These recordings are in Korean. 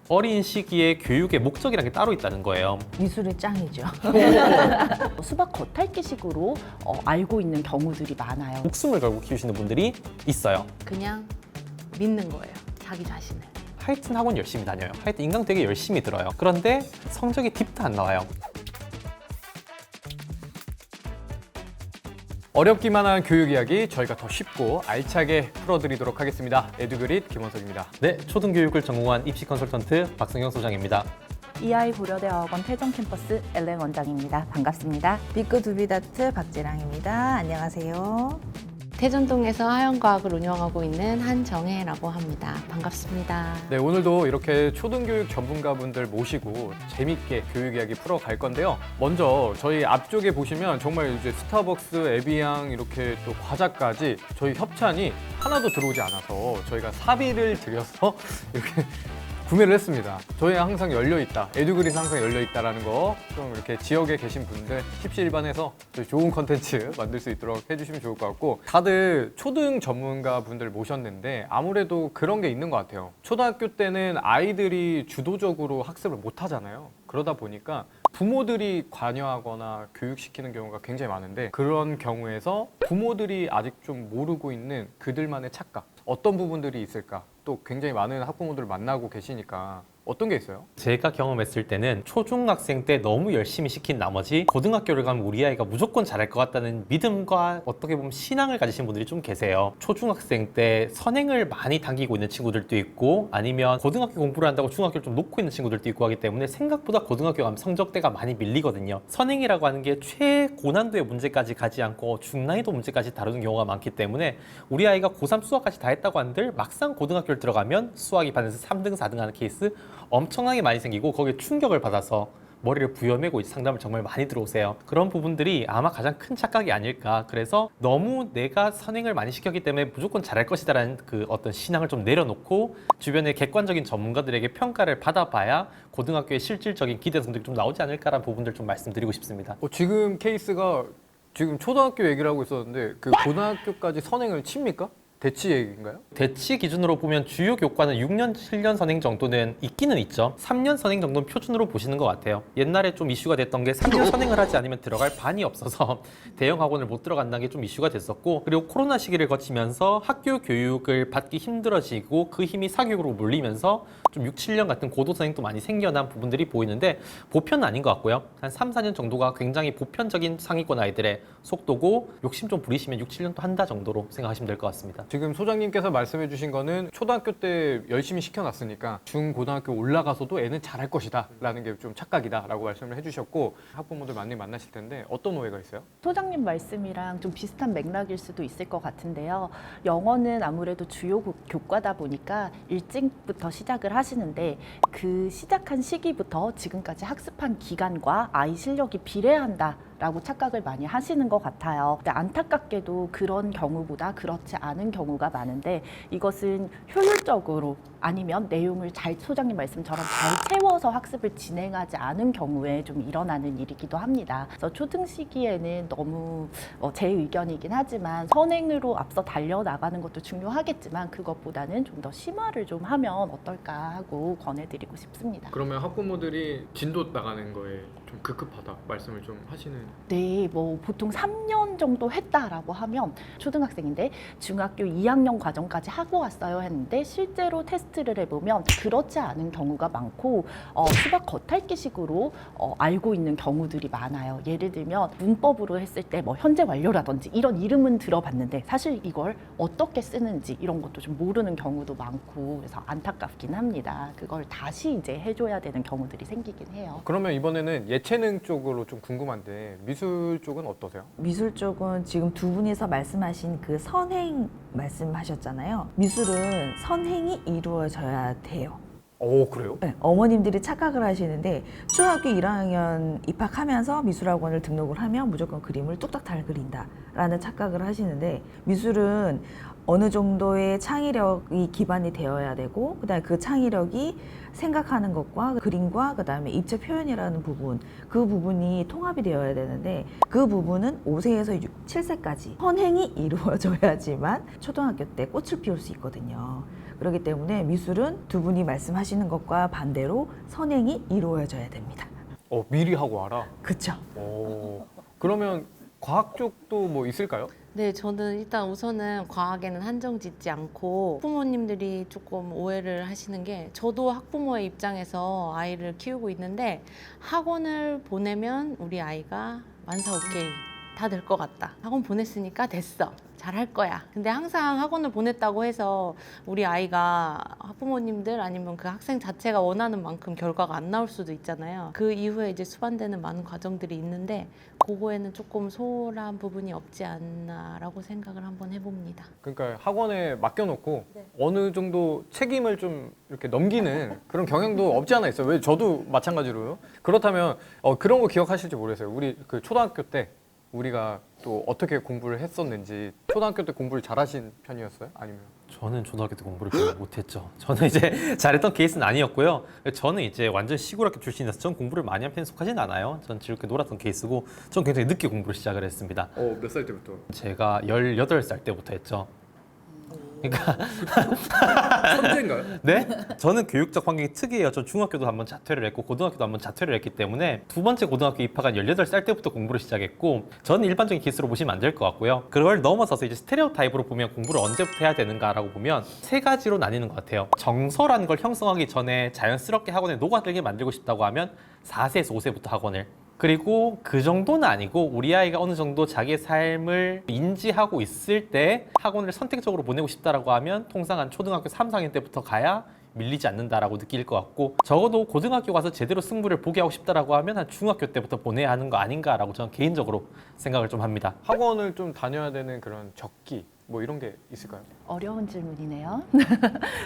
어린 시기에 교육의 목적이라는 게 따로 있다는 거예요. 미술은 짱이죠. 수박 겉핥기식으로 알고 있는 경우들이 많아요. 목숨을 걸고 키우시는 분들이 있어요. 그냥 믿는 거예요, 자기 자신을. 하여튼 학원 열심히 다녀요. 하여튼 인강 되게 열심히 들어요. 그런데 성적이 딥도 안 나와요. 어렵기만 한 교육 이야기 저희가 더 쉽고 알차게 풀어드리도록 하겠습니다. 에듀그릿 김원석입니다. 네, 초등교육을 전공한 입시 컨설턴트 박성경 소장입니다. EI 고려대학원 태종 캠퍼스 엘렌 원장입니다. 반갑습니다. 비크 두비다트 박지랑입니다. 안녕하세요. 태전동에서 하연과학을 운영하고 있는 한정혜라고 합니다. 반갑습니다. 네, 오늘도 이렇게 초등교육 전문가분들 모시고 재밌게 교육 이야기 풀어갈 건데요. 먼저 저희 앞쪽에 보시면 정말 이제 스타벅스, 에비앙 이렇게 또 과자까지 저희 협찬이 하나도 들어오지 않아서 저희가 사비를 들여서 이렇게 구매를 했습니다. 저희 항상 열려있다, 에듀그릿은 항상 열려있다라는 거 좀 이렇게 지역에 계신 분들 십시일반해서 좋은 컨텐츠 만들 수 있도록 해주시면 좋을 것 같고, 다들 초등 전문가 분들 모셨는데 아무래도 그런 게 있는 것 같아요. 초등학교 때는 아이들이 주도적으로 학습을 못 하잖아요. 그러다 보니까 부모들이 관여하거나 교육시키는 경우가 굉장히 많은데, 그런 경우에서 부모들이 아직 좀 모르고 있는 그들만의 착각, 어떤 부분들이 있을까? 또 굉장히 많은 학부모들을 만나고 계시니까 어떤 게 있어요? 제가 경험했을 때는 초중학생 때 너무 열심히 시킨 나머지 고등학교를 가면 우리 아이가 무조건 잘할 것 같다는 믿음과 어떻게 보면 신앙을 가지신 분들이 좀 계세요. 초중학생 때 선행을 많이 당기고 있는 친구들도 있고, 아니면 고등학교 공부를 한다고 중학교를 좀 놓고 있는 친구들도 있고 하기 때문에 생각보다 고등학교 가면 성적대가 많이 밀리거든요. 선행이라고 하는 게 최고난도의 문제까지 가지 않고 중난이도 문제까지 다루는 경우가 많기 때문에 우리 아이가 고3 수학까지 다 했다고 한들 막상 고등학교를 들어가면 수학이 반에서 3등, 4등 하는 케이스 엄청나게 많이 생기고, 거기에 충격을 받아서 머리를 부여매고 상담을 정말 많이 들어오세요. 그런 부분들이 아마 가장 큰 착각이 아닐까. 그래서 너무 내가 선행을 많이 시켰기 때문에 무조건 잘할 것이다라는 그 어떤 신앙을 좀 내려놓고 주변의 객관적인 전문가들에게 평가를 받아봐야 고등학교의 실질적인 기대 성적이 좀 나오지 않을까라는 부분들 좀 말씀드리고 싶습니다. 지금 케이스가 지금 초등학교 얘기를 하고 있었는데 그 고등학교까지 선행을 칩니까? 대치 얘기인가요? 대치 기준으로 보면 주요 교과는 6년, 7년 선행 정도는 있기는 있죠. 3년 선행 정도는 표준으로 보시는 것 같아요. 옛날에 좀 이슈가 됐던 게 3년 선행을 하지 않으면 들어갈 반이 없어서 대형 학원을 못 들어간다는 게 좀 이슈가 됐었고, 그리고 코로나 시기를 거치면서 학교 교육을 받기 힘들어지고 그 힘이 사교육으로 몰리면서 좀 6, 7년 같은 고도 선행도 많이 생겨난 부분들이 보이는데, 보편은 아닌 것 같고요. 한 3, 4년 정도가 굉장히 보편적인 상위권 아이들의 속도고, 욕심 좀 부리시면 6, 7년도 한다 정도로 생각하시면 될 것 같습니다. 지금 소장님께서 말씀해 주신 거는 초등학교 때 열심히 시켜놨으니까 중고등학교 올라가서도 애는 잘할 것이다 라는 게 좀 착각이다 라고 말씀을 해주셨고, 학부모들 많이 만나실 텐데 어떤 오해가 있어요? 소장님 말씀이랑 좀 비슷한 맥락일 수도 있을 것 같은데요. 영어는 아무래도 주요 교과다 보니까 일찍부터 시작을 하시는데, 그 시작한 시기부터 지금까지 학습한 기간과 아이 실력이 비례한다 라고 착각을 많이 하시는 것 같아요. 근데 안타깝게도 그런 경우보다 그렇지 않은 경우가 많은데, 이것은 효율적으로 아니면 내용을 소장님 말씀처럼 잘 채워서 학습을 진행하지 않은 경우에 좀 일어나는 일이기도 합니다. 그래서 초등 시기에는 너무 제 의견이긴 하지만 선행으로 앞서 달려나가는 것도 중요하겠지만, 그것보다는 좀 더 심화를 좀 하면 어떨까 하고 권해드리고 싶습니다. 그러면 학부모들이 진도 나가는 거에 좀 급급하다 말씀을 좀 하시는. 네, 뭐 보통 3년 정도 했다라고 하면 초등학생인데 중학교 2학년 과정까지 하고 왔어요 했는데, 실제로 테스트를 해보면 그렇지 않은 경우가 많고, 수박 겉핥기식으로 알고 있는 경우들이 많아요. 예를 들면 문법으로 했을 때 뭐 현재 완료라든지 이런 이름은 들어봤는데 사실 이걸 어떻게 쓰는지 이런 것도 좀 모르는 경우도 많고, 그래서 안타깝긴 합니다. 그걸 다시 이제 해줘야 되는 경우들이 생기긴 해요. 그러면 이번에는 예체능 쪽으로 좀 궁금한데 미술 쪽은 어떠세요? 미술 쪽은 지금 두 분이서 말씀하신 그 선행 말씀하셨잖아요. 미술은 선행이 이루어져야 돼요. 오, 그래요? 네, 어머님들이 착각을 하시는데, 중학교 1학년 입학하면서 미술학원을 등록을 하면 무조건 그림을 뚝딱 잘 그린다 라는 착각을 하시는데, 미술은 어느 정도의 창의력이 기반이 되어야 되고, 그다음에 그 창의력이 생각하는 것과 그림과 그다음에 입체 표현이라는 부분, 그 부분이 통합이 되어야 되는데, 그 부분은 5세에서 7세까지 선행이 이루어져야지만 초등학교 때 꽃을 피울 수 있거든요. 그렇기 때문에 미술은 두 분이 말씀하시는 것과 반대로 선행이 이루어져야 됩니다. 미리 하고 와라. 그렇죠. 그러면 과학 쪽도 뭐 있을까요? 네, 저는 일단 우선은 과학에는 한정 짓지 않고 부모님들이 조금 오해를 하시는 게 저도 학부모의 입장에서 아이를 키우고 있는데 학원을 보내면 우리 아이가 만사 오케이 다 될 것 같다. 학원 보냈으니까 됐어. 잘할 거야. 근데 항상 학원을 보냈다고 해서 우리 아이가 학부모님들 아니면 그 학생 자체가 원하는 만큼 결과가 안 나올 수도 있잖아요. 그 이후에 이제 수반되는 많은 과정들이 있는데 그거에는 조금 소홀한 부분이 없지 않나라고 생각을 한번 해봅니다. 그러니까 학원에 맡겨놓고 어느 정도 책임을 좀 이렇게 넘기는 그런 경향도 없지 않아 있어요. 왜 저도 마찬가지로요. 그렇다면 그런 거 기억하실지 모르겠어요. 우리 그 초등학교 때 우리가 또 어떻게 공부를 했었는지 초등학교 때 공부를 잘하신 편이었어요? 아니면? 저는 초등학교 때 공부를 별로 못했죠. 저는 이제 잘했던 케이스는 아니었고요. 저는 이제 완전 시골학교 출신이라서 전 공부를 많이 한 편에 속하진 않아요. 전 즐겁게 놀았던 케이스고 전 굉장히 늦게 공부를 시작을 했습니다. 몇 살 때부터? 제가 18살 때부터 했죠. 그러니까 천재인가요? 네? 저는 교육적 환경이 특이해요. 저 중학교도 한번 자퇴를 했고 고등학교도 한번 자퇴를 했기 때문에 두 번째 고등학교 입학한 18살 때부터 공부를 시작했고 저는 일반적인 케이스로 보시면 안 될 것 같고요. 그걸 넘어서서 이제 스테레오 타입으로 보면 공부를 언제부터 해야 되는가라고 보면 세 가지로 나뉘는 것 같아요. 정서라는 걸 형성하기 전에 자연스럽게 학원에 녹아들게 만들고 싶다고 하면 4세에서 5세부터 학원을 그리고 그 정도는 아니고 우리 아이가 어느 정도 자기의 삶을 인지하고 있을 때 학원을 선택적으로 보내고 싶다라고 하면 통상 한 초등학교 3, 4학년 때부터 가야 밀리지 않는다라고 느낄 것 같고 적어도 고등학교 가서 제대로 승부를 보게 하고 싶다라고 하면 한 중학교 때부터 보내야 하는 거 아닌가라고 저는 개인적으로 생각을 좀 합니다. 학원을 좀 다녀야 되는 그런 적기 뭐 이런 게 있을까요? 어려운 질문이네요.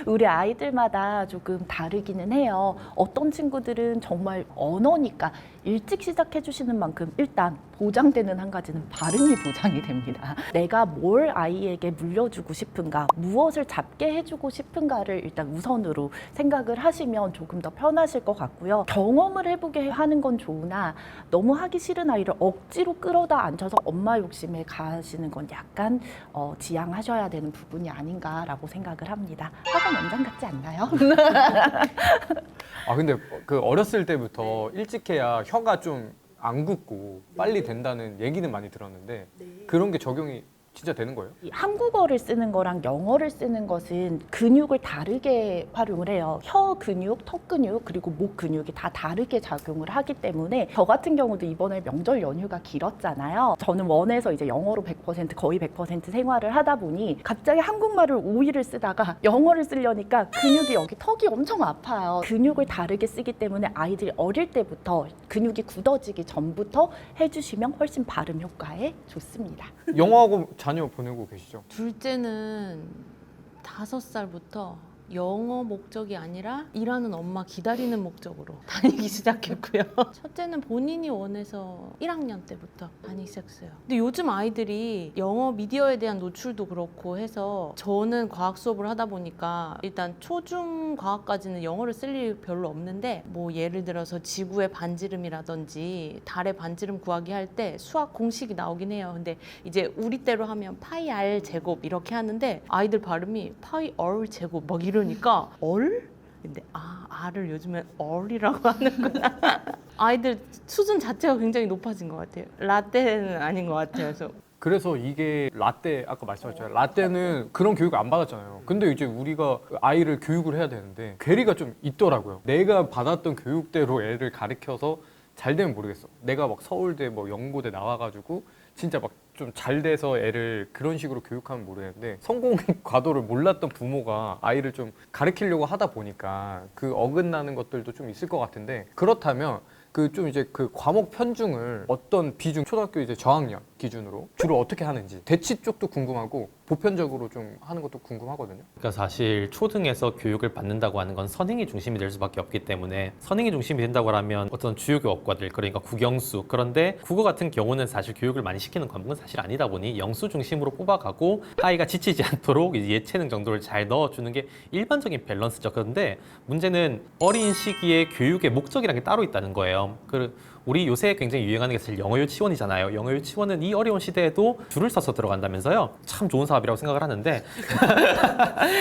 우리 아이들마다 조금 다르기는 해요. 어떤 친구들은 정말 언어니까 일찍 시작해 주시는 만큼 일단 보장되는 한 가지는 발음이 보장이 됩니다. 내가 뭘 아이에게 물려주고 싶은가, 무엇을 잡게 해주고 싶은가를 일단 우선으로 생각을 하시면 조금 더 편하실 것 같고요. 경험을 해보게 하는 건 좋으나 너무 하기 싫은 아이를 억지로 끌어다 앉혀서 엄마 욕심에 가시는 건 약간 지양하셔야 되는 부분이 아닌가라고 생각을 합니다. 학원 원장 같지 않나요? 근데 그 어렸을 때부터 일찍 해야 혀가 좀 안 굳고 빨리 된다는 얘기는 많이 들었는데 그런 게 적용이 진짜 되는 거예요? 이 한국어를 쓰는 거랑 영어를 쓰는 것은 근육을 다르게 활용을 해요. 혀 근육, 턱 근육, 그리고 목 근육이 다 다르게 작용을 하기 때문에 저 같은 경우도 이번에 명절 연휴가 길었잖아요. 저는 원에서 이제 영어로 100% 거의 100% 생활을 하다 보니 갑자기 한국말을 5일을 쓰다가 영어를 쓰려니까 근육이 여기 턱이 엄청 아파요. 근육을 다르게 쓰기 때문에 아이들이 어릴 때부터 근육이 굳어지기 전부터 해주시면 훨씬 발음 효과에 좋습니다. 영어하고 자녀 보내고 계시죠? 둘째는 5살부터 영어 목적이 아니라 일하는 엄마 기다리는 목적으로 다니기 시작했고요. 첫째는 본인이 원해서 1학년 때부터 다니기 시작했어요. 근데 요즘 아이들이 영어 미디어에 대한 노출도 그렇고 해서 저는 과학 수업을 하다 보니까 일단 초중 과학까지는 영어를 쓸 일이 별로 없는데 뭐 예를 들어서 지구의 반지름이라든지 달의 반지름 구하기 할 때 수학 공식이 나오긴 해요. 근데 이제 우리 때로 하면 파이 r 제곱 이렇게 하는데 아이들 발음이 파이 r 제곱 막 이러니까 얼? 근데 R을 요즘엔 얼이라고 하는구나. 아이들 수준 자체가 굉장히 높아진 것 같아요. 라떼는 아닌 것 같아요. 그래서 이게 라떼 아까 말씀하셨잖아요. 라떼는 그런 교육을 안 받았잖아요. 근데 이제 우리가 아이를 교육을 해야 되는데 괴리가 좀 있더라고요. 내가 받았던 교육대로 애를 가르쳐서 잘 되면 모르겠어. 내가 막 서울대 뭐 연고대 나와가지고 진짜 막 좀 잘 돼서 애를 그런 식으로 교육하면 모르겠는데 성공 과도를 몰랐던 부모가 아이를 좀 가르치려고 하다 보니까 그 어긋나는 것들도 좀 있을 것 같은데 그렇다면 그 좀 이제 그 과목 편중을 어떤 비중 초등학교 이제 저학년 기준으로 주로 어떻게 하는지 대치 쪽도 궁금하고 보편적으로 좀 하는 것도 궁금하거든요. 그러니까 사실 초등에서 교육을 받는다고 하는 건 선행이 중심이 될 수밖에 없기 때문에 선행이 중심이 된다고 하면 어떤 주요 교과들 그러니까 국영수 그런데 국어 같은 경우는 사실 교육을 많이 시키는 과목은 사실 아니다 보니 영수 중심으로 뽑아가고 아이가 지치지 않도록 예체능 정도를 잘 넣어주는 게 일반적인 밸런스죠. 그런데 문제는 어린 시기에 교육의 목적이라는 게 따로 있다는 거예요. 우리 요새 굉장히 유행하는 게 사실 영어 유치원이잖아요. 영어 유치원은 이 어려운 시대에도 줄을 서서 들어간다면서요. 참 좋은 사업이라고 생각을 하는데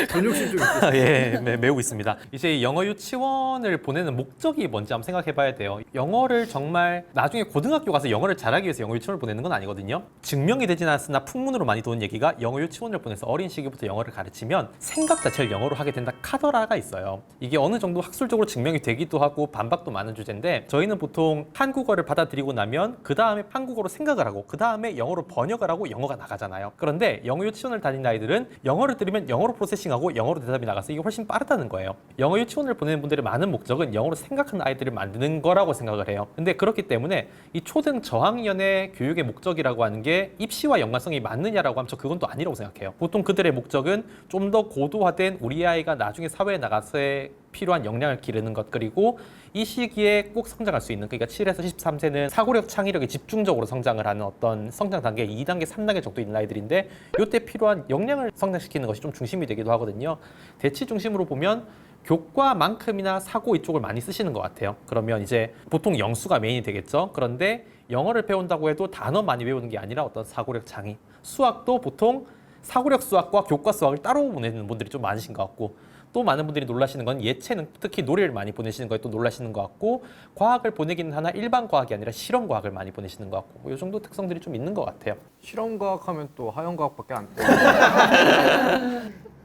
전욕심 좀 있어요. 예, 매우 있습니다. 이제 영어 유치원을 보내는 목적이 뭔지 한번 생각해 봐야 돼요. 영어를 정말 나중에 고등학교 가서 영어를 잘하기 위해서 영어 유치원을 보내는 건 아니거든요. 증명이 되진 않았으나 풍문으로 많이 도는 얘기가 영어 유치원을 보내서 어린 시기부터 영어를 가르치면 생각 자체를 영어로 하게 된다 카더라가 있어요. 이게 어느 정도 학술적으로 증명이 되기도 하고 반박도 많은 주제인데 저희는 보통 한국어를 받아들이고 나면 그 다음에 한국어로 생각을 하고 그 다음에 영어로 번역을 하고 영어가 나가잖아요. 그런데 영어 유치원을 다니는 아이들은 영어를 들으면 영어로 프로세싱하고 영어로 대답이 나가서 이게 훨씬 빠르다는 거예요. 영어 유치원을 보내는 분들의 많은 목적은 영어로 생각하는 아이들을 만드는 거라고 생각을 해요. 근데 그렇기 때문에 이 초등 저학년의 교육의 목적이라고 하는 게 입시와 연관성이 맞느냐라고 하면 저 그건 또 아니라고 생각해요. 보통 그들의 목적은 좀 더 고도화된 우리 아이가 나중에 사회에 나가서의 필요한 역량을 기르는 것, 그리고 이 시기에 꼭 성장할 수 있는, 그러니까 7에서 13세는 사고력, 창의력이 집중적으로 성장을 하는 어떤 성장 단계 2단계, 3단계 정도 있는 아이들인데 이때 필요한 역량을 성장시키는 것이 좀 중심이 되기도 하거든요. 대치 중심으로 보면 교과만큼이나 사고 이쪽을 많이 쓰시는 것 같아요. 그러면 이제 보통 영수가 메인이 되겠죠. 그런데 영어를 배운다고 해도 단어 많이 외우는 게 아니라 어떤 사고력, 창의, 수학도 보통 사고력 수학과 교과 수학을 따로 보내는 분들이 좀 많으신 것 같고, 또 많은 분들이 놀라시는 건 예체능, 특히 노래를 많이 보내시는 거에 또 놀라시는 것 같고, 과학을 보내기는 하나 일반 과학이 아니라 실험 과학을 많이 보내시는 것 같고, 뭐이 정도 특성들이 좀 있는 것 같아요. 실험과학 하면 또 하연과학밖에 안 돼.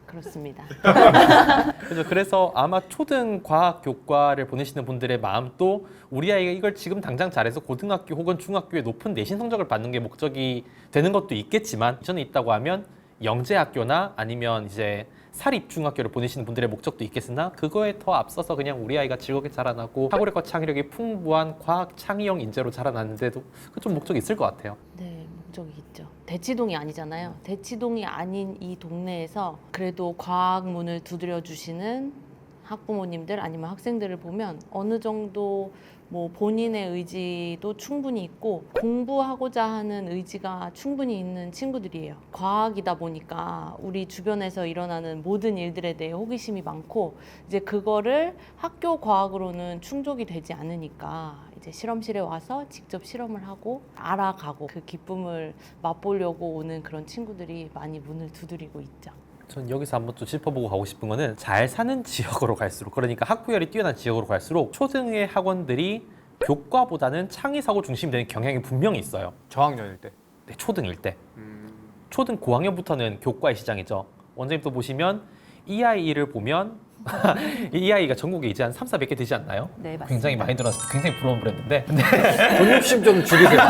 그렇습니다. 그래서 아마 초등 과학 교과를 보내시는 분들의 마음도 우리 아이가 이걸 지금 당장 잘해서 고등학교 혹은 중학교에 높은 내신 성적을 받는 게 목적이 되는 것도 있겠지만, 저는 있다고 하면 영재학교나 아니면 이제 사립중학교를 보내시는 분들의 목적도 있겠으나 그거에 더 앞서서 그냥 우리 아이가 즐겁게 자라나고 사고력과 창의력이 풍부한 과학 창의형 인재로 자라나는데도 그 좀 목적이 있을 것 같아요. 네, 목적이 있죠. 대치동이 아니잖아요. 대치동이 아닌 이 동네에서 그래도 과학문을 두드려 주시는 학부모님들 아니면 학생들을 보면 어느 정도 뭐 본인의 의지도 충분히 있고 공부하고자 하는 의지가 충분히 있는 친구들이에요. 과학이다 보니까 우리 주변에서 일어나는 모든 일들에 대해 호기심이 많고 이제 그거를 학교 과학으로는 충족이 되지 않으니까 이제 실험실에 와서 직접 실험을 하고 알아가고 그 기쁨을 맛보려고 오는 그런 친구들이 많이 문을 두드리고 있죠. 전 여기서 한번 또 짚어보고 가고 싶은 거는 잘 사는 지역으로 갈수록, 그러니까 학구열이 뛰어난 지역으로 갈수록 초등의 학원들이 교과보다는 창의사고 중심이 되는 경향이 분명히 있어요. 저학년일 때. 네, 초등일 때. 초등 고학년부터는 교과의 시장이죠. 원장님 또 보시면 이 아이를 보면 이 아이가 전국에 이제 한 3,400개 되지 않나요? 네, 맞습니다. 굉장히 많이 들어서 굉장히 부러운 브랜드인데 전욕심 좀 줄이세요.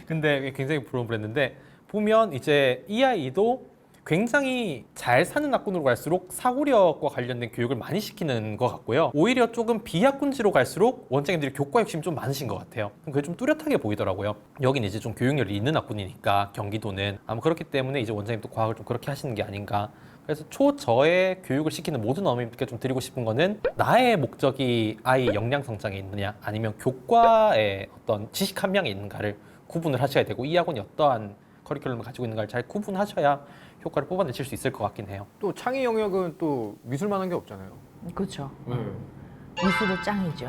근데 굉장히 부러운 브랜드인데 보면 이제 이 아이도 굉장히 잘 사는 학군으로 갈수록 사고력과 관련된 교육을 많이 시키는 것 같고요. 오히려 조금 비학군지로 갈수록 원장님들이 교과 욕심이 좀 많으신 것 같아요. 그게 좀 뚜렷하게 보이더라고요. 여긴 이제 좀 교육열이 있는 학군이니까 경기도는 아마 그렇기 때문에 이제 원장님도 과학을 좀 그렇게 하시는 게 아닌가. 그래서 초저의 교육을 시키는 모든 어머님께 좀 드리고 싶은 거는 나의 목적이 아이의 역량 성장에 있느냐 아니면 교과의 어떤 지식 함량에 있는가를 구분을 하셔야 되고 이 학원이 어떠한 커리큘럼을 가지고 있는가를 잘 구분하셔야 효과를 뽑아내실 수 있을 것 같긴 해요. 또 창의 영역은 또 미술만한 게 없잖아요. 그렇죠. 미술은 짱이죠.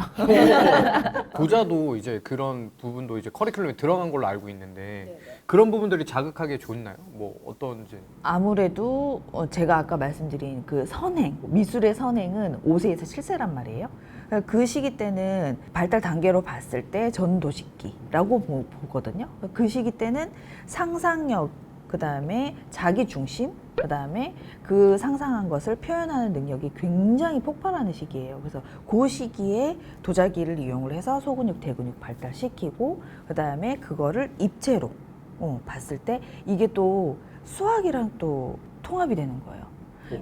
고자도 이제 그런 부분도 이제 커리큘럼에 들어간 걸로 알고 있는데 그런 부분들이 자극하기에 좋나요? 뭐 어떤지. 아무래도 제가 아까 말씀드린 그 선행, 미술의 선행은 5세에서 7세란 말이에요. 그러니까 그 시기 때는 발달 단계로 봤을 때 전도식기라고 보거든요. 그 시기 때는 상상력, 그 다음에 자기 중심, 그 다음에 그 상상한 것을 표현하는 능력이 굉장히 폭발하는 시기예요. 그래서 그 시기에 도자기를 이용을 해서 소근육, 대근육 발달시키고 그 다음에 그거를 입체로 봤을 때 이게 또 수학이랑 또 통합이 되는 거예요.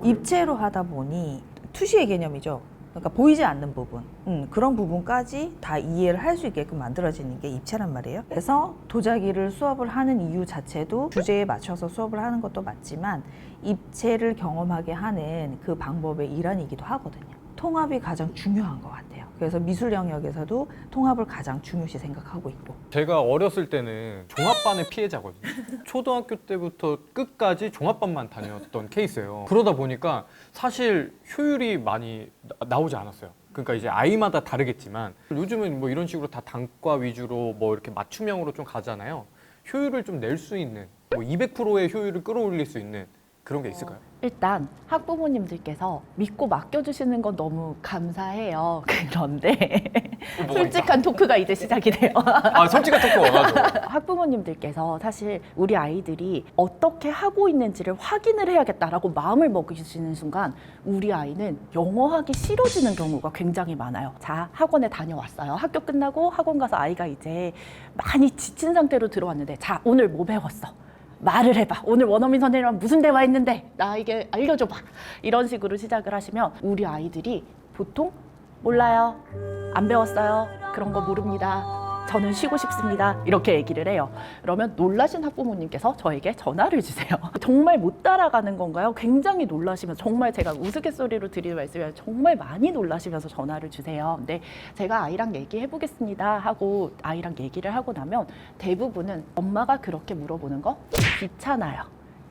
입체로 하다 보니 투시의 개념이죠. 그러니까 보이지 않는 부분, 그런 부분까지 다 이해를 할 수 있게끔 만들어지는 게 입체란 말이에요. 그래서 도자기를 수업을 하는 이유 자체도 주제에 맞춰서 수업을 하는 것도 맞지만 입체를 경험하게 하는 그 방법의 일환이기도 하거든요. 통합이 가장 중요한 것 같아요. 그래서 미술 영역에서도 통합을 가장 중요시 생각하고 있고. 제가 어렸을 때는 종합반의 피해자거든요. 초등학교 때부터 끝까지 종합반만 다녔던 케이스예요. 그러다 보니까 사실 효율이 많이 나오지 않았어요. 그러니까 이제 아이마다 다르겠지만 요즘은 뭐 이런 식으로 다 단과 위주로 뭐 이렇게 맞춤형으로 좀 가잖아요. 효율을 좀 낼 수 있는 뭐 200%의 효율을 끌어올릴 수 있는 그런 게 있을까요? 일단 학부모님들께서 믿고 맡겨주시는 건 너무 감사해요. 그런데 솔직한 토크가 이제 시작이 돼요. 아 솔직한 토크 와가지고. 학부모님들께서 사실 우리 아이들이 어떻게 하고 있는지를 확인을 해야겠다라고 마음을 먹으시는 순간 우리 아이는 영어하기 싫어지는 경우가 굉장히 많아요. 자, 학원에 다녀왔어요. 학교 끝나고 학원 가서 아이가 이제 많이 지친 상태로 들어왔는데 자, 오늘 뭐 배웠어? 말을 해봐. 오늘 원어민 선생님이랑 무슨 대화했는데 나에게 알려줘봐. 이런 식으로 시작을 하시면 우리 아이들이 보통 몰라요. 안 배웠어요. 그런 거 모릅니다. 저는 쉬고 싶습니다. 이렇게 얘기를 해요. 그러면 놀라신 학부모님께서 저에게 전화를 주세요. 정말 못 따라가는 건가요? 굉장히 놀라시면서 정말 제가 우스갯소리로 드리는 말씀이에요. 정말 많이 놀라시면서 전화를 주세요. 근데 제가 아이랑 얘기해 보겠습니다 하고 아이랑 얘기를 하고 나면 대부분은 엄마가 그렇게 물어보는 거 귀찮아요.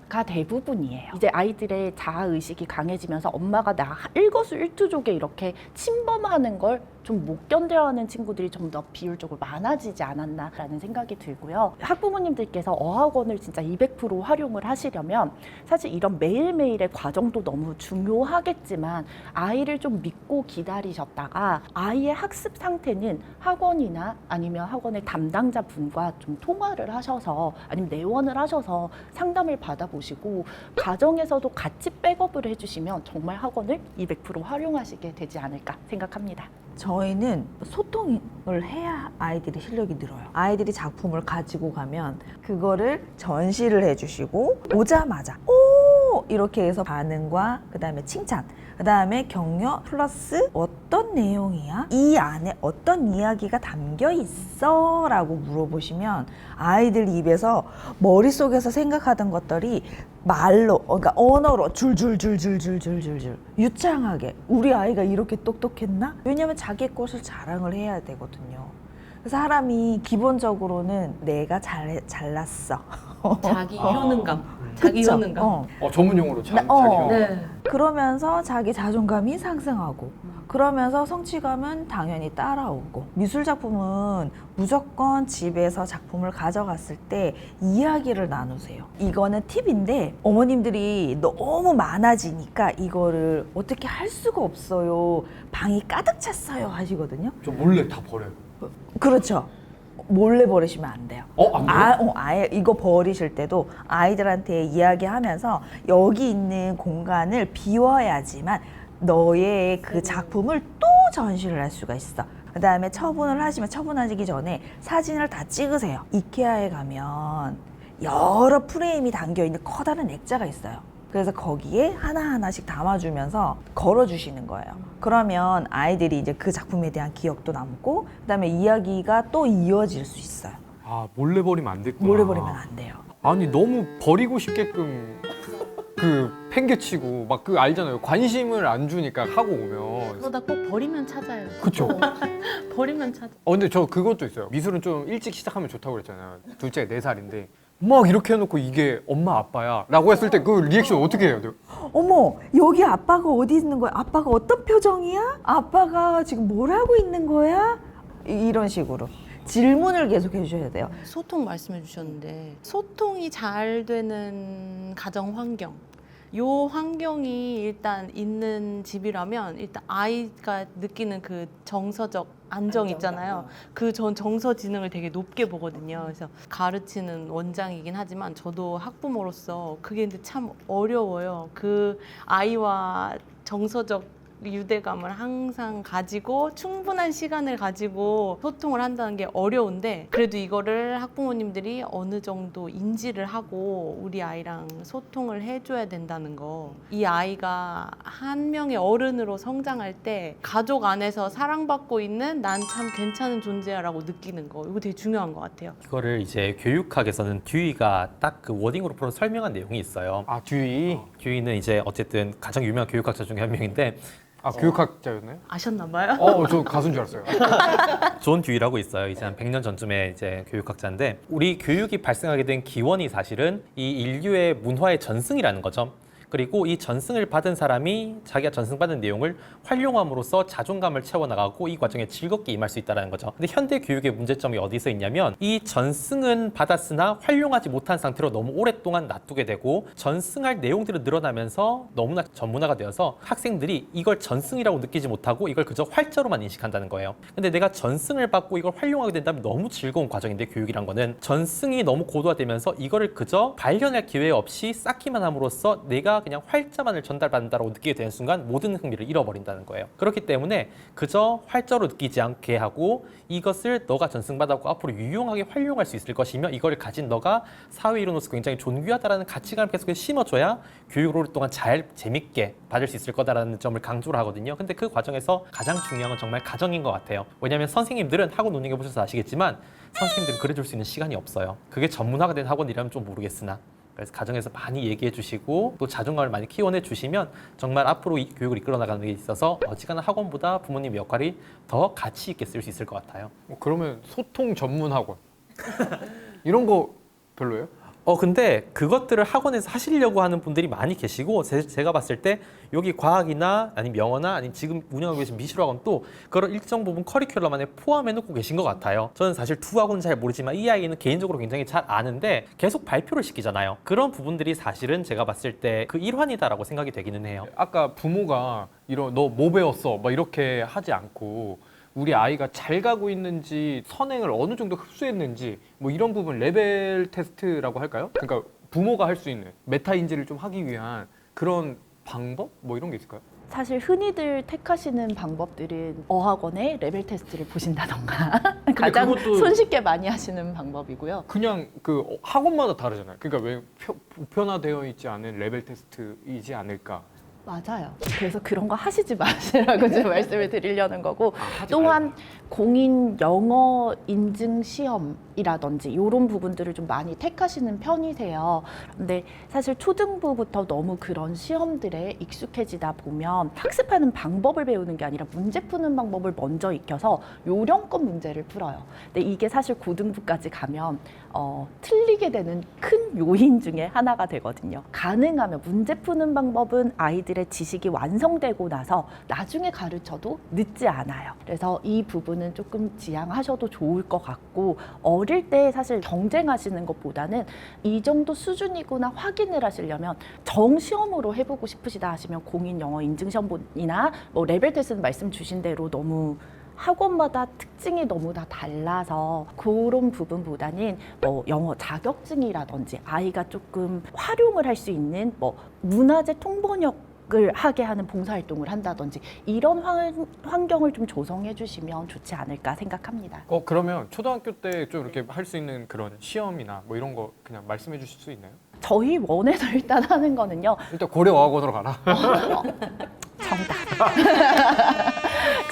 가 대부분이에요. 이제 아이들의 자아의식이 강해지면서 엄마가 나 일거수일투족에 이렇게 침범하는 걸 좀 못 견뎌하는 친구들이 좀 더 비율적으로 많아지지 않았나라는 생각이 들고요. 학부모님들께서 어학원을 진짜 200% 활용을 하시려면 사실 이런 매일매일의 과정도 너무 중요하겠지만 아이를 좀 믿고 기다리셨다가 아이의 학습 상태는 학원이나 아니면 학원의 담당자 분과 좀 통화를 하셔서 아니면 내원을 하셔서 상담을 받아보시고 가정에서도 같이 백업을 해주시면 정말 학원을 200% 활용하시게 되지 않을까 생각합니다. 저희는 소통을 해야 아이들이 실력이 늘어요. 아이들이 작품을 가지고 가면 그거를 전시를 해주시고 오자마자 오 이렇게 해서 반응과 그다음에 칭찬, 그다음에 격려 플러스 어떤 내용이야? 이 안에 어떤 이야기가 담겨 있어? 라고 물어보시면 아이들 입에서 머릿속에서 생각하던 것들이 말로, 그러니까 언어로 줄줄줄줄줄줄줄줄 유창하게 우리 아이가 이렇게 똑똑했나? 왜냐면 자기 것을 자랑을 해야 되거든요. 사람이 기본적으로는 내가 잘났어. 자기 효능감. 자기 그쵸? 효능감. 전문 용어로 자기 네. 그러면서 자기 자존감이 상승하고 그러면서 성취감은 당연히 따라오고 미술 작품은 무조건 집에서 작품을 가져갔을 때 이야기를 나누세요. 이거는 팁인데 어머님들이 너무 많아지니까 이거를 어떻게 할 수가 없어요. 방이 가득 찼어요 하시거든요. 저 몰래 다 버려요. 그렇죠. 몰래 버리시면 안 돼요. 안 돼요? 아예 이거 버리실 때도 아이들한테 이야기하면서 여기 있는 공간을 비워야지만 너의 그 작품을 또 전시를 할 수가 있어. 그 다음에 처분을 하시면 처분하기 전에 사진을 다 찍으세요. 이케아에 가면 여러 프레임이 담겨있는 커다란 액자가 있어요. 그래서 거기에 하나하나씩 담아주면서 걸어주시는 거예요. 그러면 아이들이 이제 그 작품에 대한 기억도 남고 그다음에 이야기가 또 이어질 수 있어요. 아 몰래 버리면 안 됐구나. 몰래 버리면 안 돼요. 아니 너무 버리고 싶게끔 그 팽개치고 막 그 알잖아요. 관심을 안 주니까 하고 오면. 그러다 꼭 버리면 찾아요. 그쵸. 버리면 찾아. 근데 저 그것도 있어요. 미술은 좀 일찍 시작하면 좋다고 그랬잖아요. 둘째가 4살인데 막 이렇게 해놓고 이게 엄마 아빠야 라고 했을 때 그 리액션 어떻게 해야 돼요? 어머, 여기 아빠가 어디 있는 거야? 아빠가 어떤 표정이야? 아빠가 지금 뭘 하고 있는 거야? 이런 식으로 질문을 계속 해주셔야 돼요. 소통 말씀해 주셨는데 소통이 잘 되는 가정 환경, 요 환경이 일단 있는 집이라면 일단 아이가 느끼는 그 정서적 안정 있잖아요. 그 전 정서 지능을 되게 높게 보거든요. 그래서 가르치는 원장이긴 하지만 저도 학부모로서 그게 근데 참 어려워요. 그 아이와 정서적 유대감을 항상 가지고 충분한 시간을 가지고 소통을 한다는 게 어려운데 그래도 이거를 학부모님들이 어느 정도 인지를 하고 우리 아이랑 소통을 해줘야 된다는 거. 이 아이가 한 명의 어른으로 성장할 때 가족 안에서 사랑받고 있는 난 참 괜찮은 존재야라고 느끼는 거. 이거 되게 중요한 것 같아요. 이거를 이제 교육학에서는 듀이가 딱 그 워딩으로 풀어 설명한 내용이 있어요. 아 듀이? 듀이는 이제 어쨌든 가장 유명한 교육학자 중에 한 명인데 아 교육학자였나요? 아셨나 봐요? 저 가수인 줄 알았어요. 존 듀이라고 있어요. 이제 한 100년 전쯤에 이제 교육학자인데 우리 교육이 발생하게 된 기원이 사실은 이 인류의 문화의 전승이라는 거죠. 그리고 이 전승을 받은 사람이 자기가 전승받은 내용을 활용함으로써 자존감을 채워나가고 이 과정에 즐겁게 임할 수 있다는 거죠. 근데 현대 교육의 문제점이 어디서 있냐면 이 전승은 받았으나 활용하지 못한 상태로 너무 오랫동안 놔두게 되고 전승할 내용들은 늘어나면서 너무나 전문화가 되어서 학생들이 이걸 전승이라고 느끼지 못하고 이걸 그저 활자로만 인식한다는 거예요. 근데 내가 전승을 받고 이걸 활용하게 된다면 너무 즐거운 과정인데 교육이란 거는 전승이 너무 고도화되면서 이거를 그저 발견할 기회 없이 쌓기만 함으로써 내가 그냥 활자만을 전달받는다고 느끼게 되는 순간 모든 흥미를 잃어버린다는 거예요. 그렇기 때문에 그저 활자로 느끼지 않게 하고 이것을 너가 전승받았고 앞으로 유용하게 활용할 수 있을 것이며 이걸 가진 너가 사회 이론으로서 굉장히 존귀하다라는 가치관을 계속해서 심어줘야 교육을 오랫동안 잘 재밌게 받을 수 있을 거다라는 점을 강조를 하거든요. 근데 그 과정에서 가장 중요한 건 정말 가정인 것 같아요. 왜냐하면 선생님들은 학원 운영해보셔서 아시겠지만 선생님들은 그래줄 수 있는 시간이 없어요. 그게 전문화가 된 학원이라면 좀 모르겠으나 그래서 가정에서 많이 얘기해 주시고 또 자존감을 많이 키워내 주시면 정말 앞으로 이 교육을 이끌어 나가는 데 있어서 어지간한 학원보다 부모님의 역할이 더 가치 있게 쓸 수 있을 것 같아요. 그러면 소통 전문 학원 이런 거 별로예요? 근데 그것들을 학원에서 하시려고 하는 분들이 많이 계시고 제가 봤을 때 여기 과학이나 아니면 영어나 아니면 지금 운영하고 계신 미술학원도 그런 일정 부분 커리큘럼 안에 포함해 놓고 계신 것 같아요. 저는 사실 두 학원은 잘 모르지만 이 아이는 개인적으로 굉장히 잘 아는데 계속 발표를 시키잖아요. 그런 부분들이 사실은 제가 봤을 때 그 일환이다라고 생각이 되기는 해요. 아까 부모가 이런 너 뭐 배웠어 막 이렇게 하지 않고 우리 아이가 잘 가고 있는지 선행을 어느 정도 흡수했는지 뭐 이런 부분 레벨 테스트라고 할까요? 그러니까 부모가 할 수 있는 메타 인지를 좀 하기 위한 그런 방법 뭐 이런 게 있을까요? 사실 흔히들 택하시는 방법들은 어학원의 레벨 테스트를 보신다던가 가장 그것도- 손쉽게 많이 하시는 방법이고요. 그냥 그 학원마다 다르잖아요. 그러니까 왜 보편화되어 있지 않은 레벨 테스트이지 않을까? 맞아요. 그래서 그런 거 하시지 마시라고 좀 말씀을 드리려는 거고 하지 또한 공인 영어 인증 시험이라든지 이런 부분들을 좀 많이 택하시는 편이세요. 근데 사실 초등부부터 너무 그런 시험들에 익숙해지다 보면 학습하는 방법을 배우는 게 아니라 문제 푸는 방법을 먼저 익혀서 요령껏 문제를 풀어요. 근데 이게 사실 고등부까지 가면 틀리게 되는 큰 요인 중에 하나가 되거든요. 가능하면 문제 푸는 방법은 아이들의 지식이 완성되고 나서 나중에 가르쳐도 늦지 않아요. 그래서 이 부분은 조금 지양하셔도 좋을 것 같고 어릴 때 사실 경쟁하시는 것보다는 이 정도 수준이구나 확인을 하시려면 정시험으로 해보고 싶으시다 하시면 공인 영어 인증시험이나 뭐 레벨 테스트는 말씀 주신 대로 너무 학원마다 특징이 너무 다 달라서 그런 부분보다는 뭐 영어 자격증이라든지 아이가 조금 활용을 할 수 있는 뭐 문화재 통번역을 하게 하는 봉사활동을 한다든지 이런 환경을 좀 조성해 주시면 좋지 않을까 생각합니다. 그러면 초등학교 때 좀 이렇게 할 수 있는 그런 시험이나 뭐 이런 거 그냥 말씀해 주실 수 있나요? 저희 원에서 일단 하는 거는요. 일단 고려어학원으로 가라. 정답.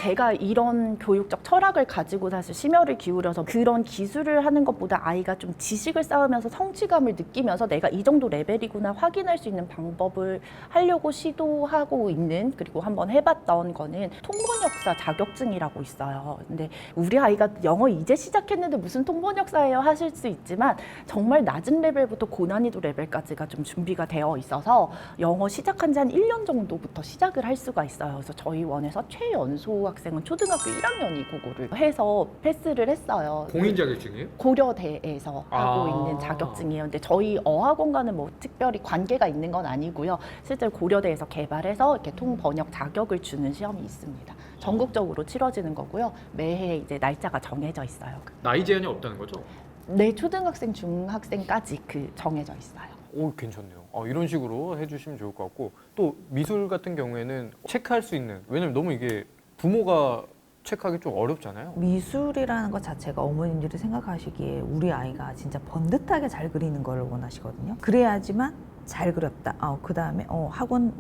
제가 이런 교육적 철학을 가지고 사실 심혈을 기울여서 그런 기술을 하는 것보다 아이가 좀 지식을 쌓으면서 성취감을 느끼면서 내가 이 정도 레벨이구나 확인할 수 있는 방법을 하려고 시도하고 있는 그리고 한번 해봤던 거는 통번역사 자격증이라고 있어요. 근데 우리 아이가 영어 이제 시작했는데 무슨 통번역사예요 하실 수 있지만 정말 낮은 레벨부터 고난이도 레벨까지가 좀 준비가 되어 있어서 영어 시작한 지 한 1년 정도부터 시작을 할 수가 있어요. 그래서 저희 원에서 최연소 학생은 초등학교 1학년이 그거를 해서 패스를 했어요. 공인 자격증이에요? 고려대에서 하고 있는 자격증이에요. 근데 저희 어학원과는 뭐 특별히 관계가 있는 건 아니고요. 실제로 고려대에서 개발해서 이렇게 통번역 자격을 주는 시험이 있습니다. 전국적으로 치러지는 거고요. 매해 이제 날짜가 정해져 있어요. 나이 제한이 없다는 거죠? 네, 초등학생, 중학생까지 그 정해져 있어요. 오, 괜찮네요. 이런 식으로 해주시면 좋을 것 같고 또 미술 같은 경우에는 체크할 수 있는 왜냐면 너무 이게 부모가 체크하기 좀 어렵잖아요. 미술이라는 것 자체가 어머님들이 생각하시기에 우리 아이가 진짜 번듯하게 잘 그리는 걸 원하시거든요. 그래야지만 잘 그렸다. 그 다음에 학원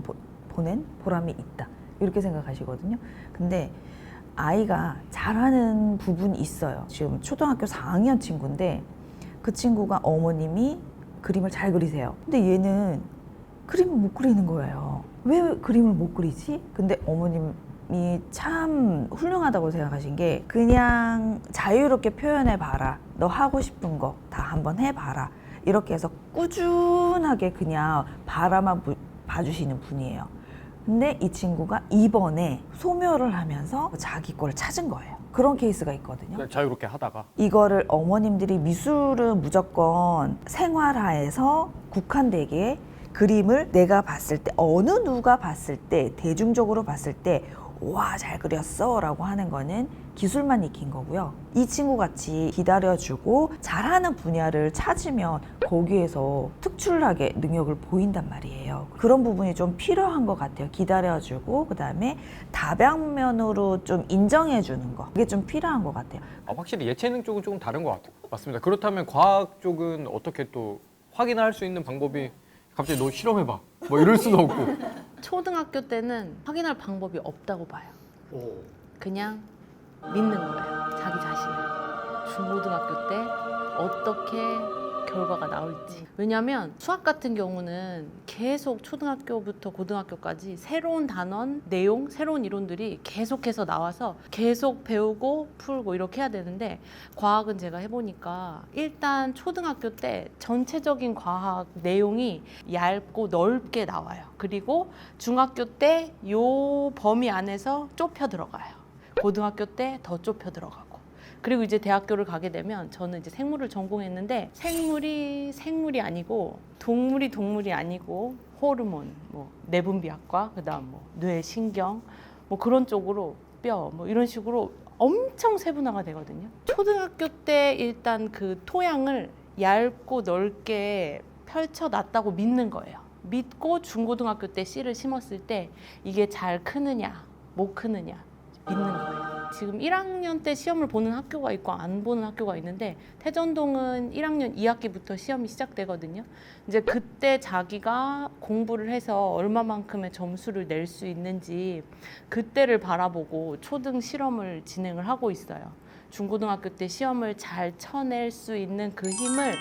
보낸 보람이 있다. 이렇게 생각하시거든요. 근데 아이가 잘하는 부분이 있어요. 지금 초등학교 4학년 친구인데 그 친구가 어머님이 그림을 잘 그리세요. 근데 얘는 그림을 못 그리는 거예요. 왜 그림을 못 그리지? 근데 어머님이 참 훌륭하다고 생각하신 게 그냥 자유롭게 표현해 봐라. 너 하고 싶은 거 다 한번 해봐라. 이렇게 해서 꾸준하게 그냥 바라만 봐주시는 분이에요. 근데 이 친구가 이번에 소멸을 하면서 자기 거를 찾은 거예요. 그런 케이스가 있거든요. 그냥 자유롭게 하다가 이거를 어머님들이 미술은 무조건 생활화해서 국한되게 그림을 내가 봤을 때 어느 누가 봤을 때 대중적으로 봤을 때 와, 잘 그렸어 라고 하는 거는 기술만 익힌 거고요. 이 친구 같이 기다려주고 잘하는 분야를 찾으면 거기에서 특출나게 능력을 보인단 말이에요. 그런 부분이 좀 필요한 것 같아요. 기다려주고 그다음에 다방면으로 좀 인정해주는 거, 그게 좀 필요한 것 같아요. 확실히 예체능 쪽은 조금 다른 것 같아요. 맞습니다. 그렇다면 과학 쪽은 어떻게 또 확인할 수 있는 방법이 갑자기 너 실험해봐 뭐 이럴 수도 없고. 초등학교 때는 확인할 방법이 없다고 봐요. 그냥 믿는 거예요. 자기 자신을. 중고등학교 때 어떻게 결과가 나올지. 왜냐하면 수학 같은 경우는 계속 초등학교부터 고등학교까지 새로운 단원, 내용, 새로운 이론들이 계속해서 나와서 계속 배우고 풀고 이렇게 해야 되는데, 과학은 제가 해보니까 일단 초등학교 때 전체적인 과학 내용이 얇고 넓게 나와요. 그리고 중학교 때 요 범위 안에서 좁혀 들어가요. 고등학교 때 더 좁혀 들어가고. 그리고 이제 대학교를 가게 되면, 저는 이제 생물을 전공했는데 생물이 아니고 동물이 아니고 호르몬, 뭐 내분비학과, 그다음 뭐 뇌, 신경, 뭐 그런 쪽으로 뼈, 뭐 이런 식으로 엄청 세분화가 되거든요. 초등학교 때 일단 그 토양을 얇고 넓게 펼쳐놨다고 믿는 거예요. 믿고 중고등학교 때 씨를 심었을 때 이게 잘 크느냐 못 크느냐 믿는 거예요. 지금 1학년 때 시험을 보는 학교가 있고 안 보는 학교가 있는데, 태전동은 1학년 2학기부터 시험이 시작되거든요. 이제 그때 자기가 공부를 해서 얼마만큼의 점수를 낼 수 있는지 그때를 바라보고 초등 실험을 진행을 하고 있어요. 중고등학교 때 시험을 잘 쳐낼 수 있는 그 힘을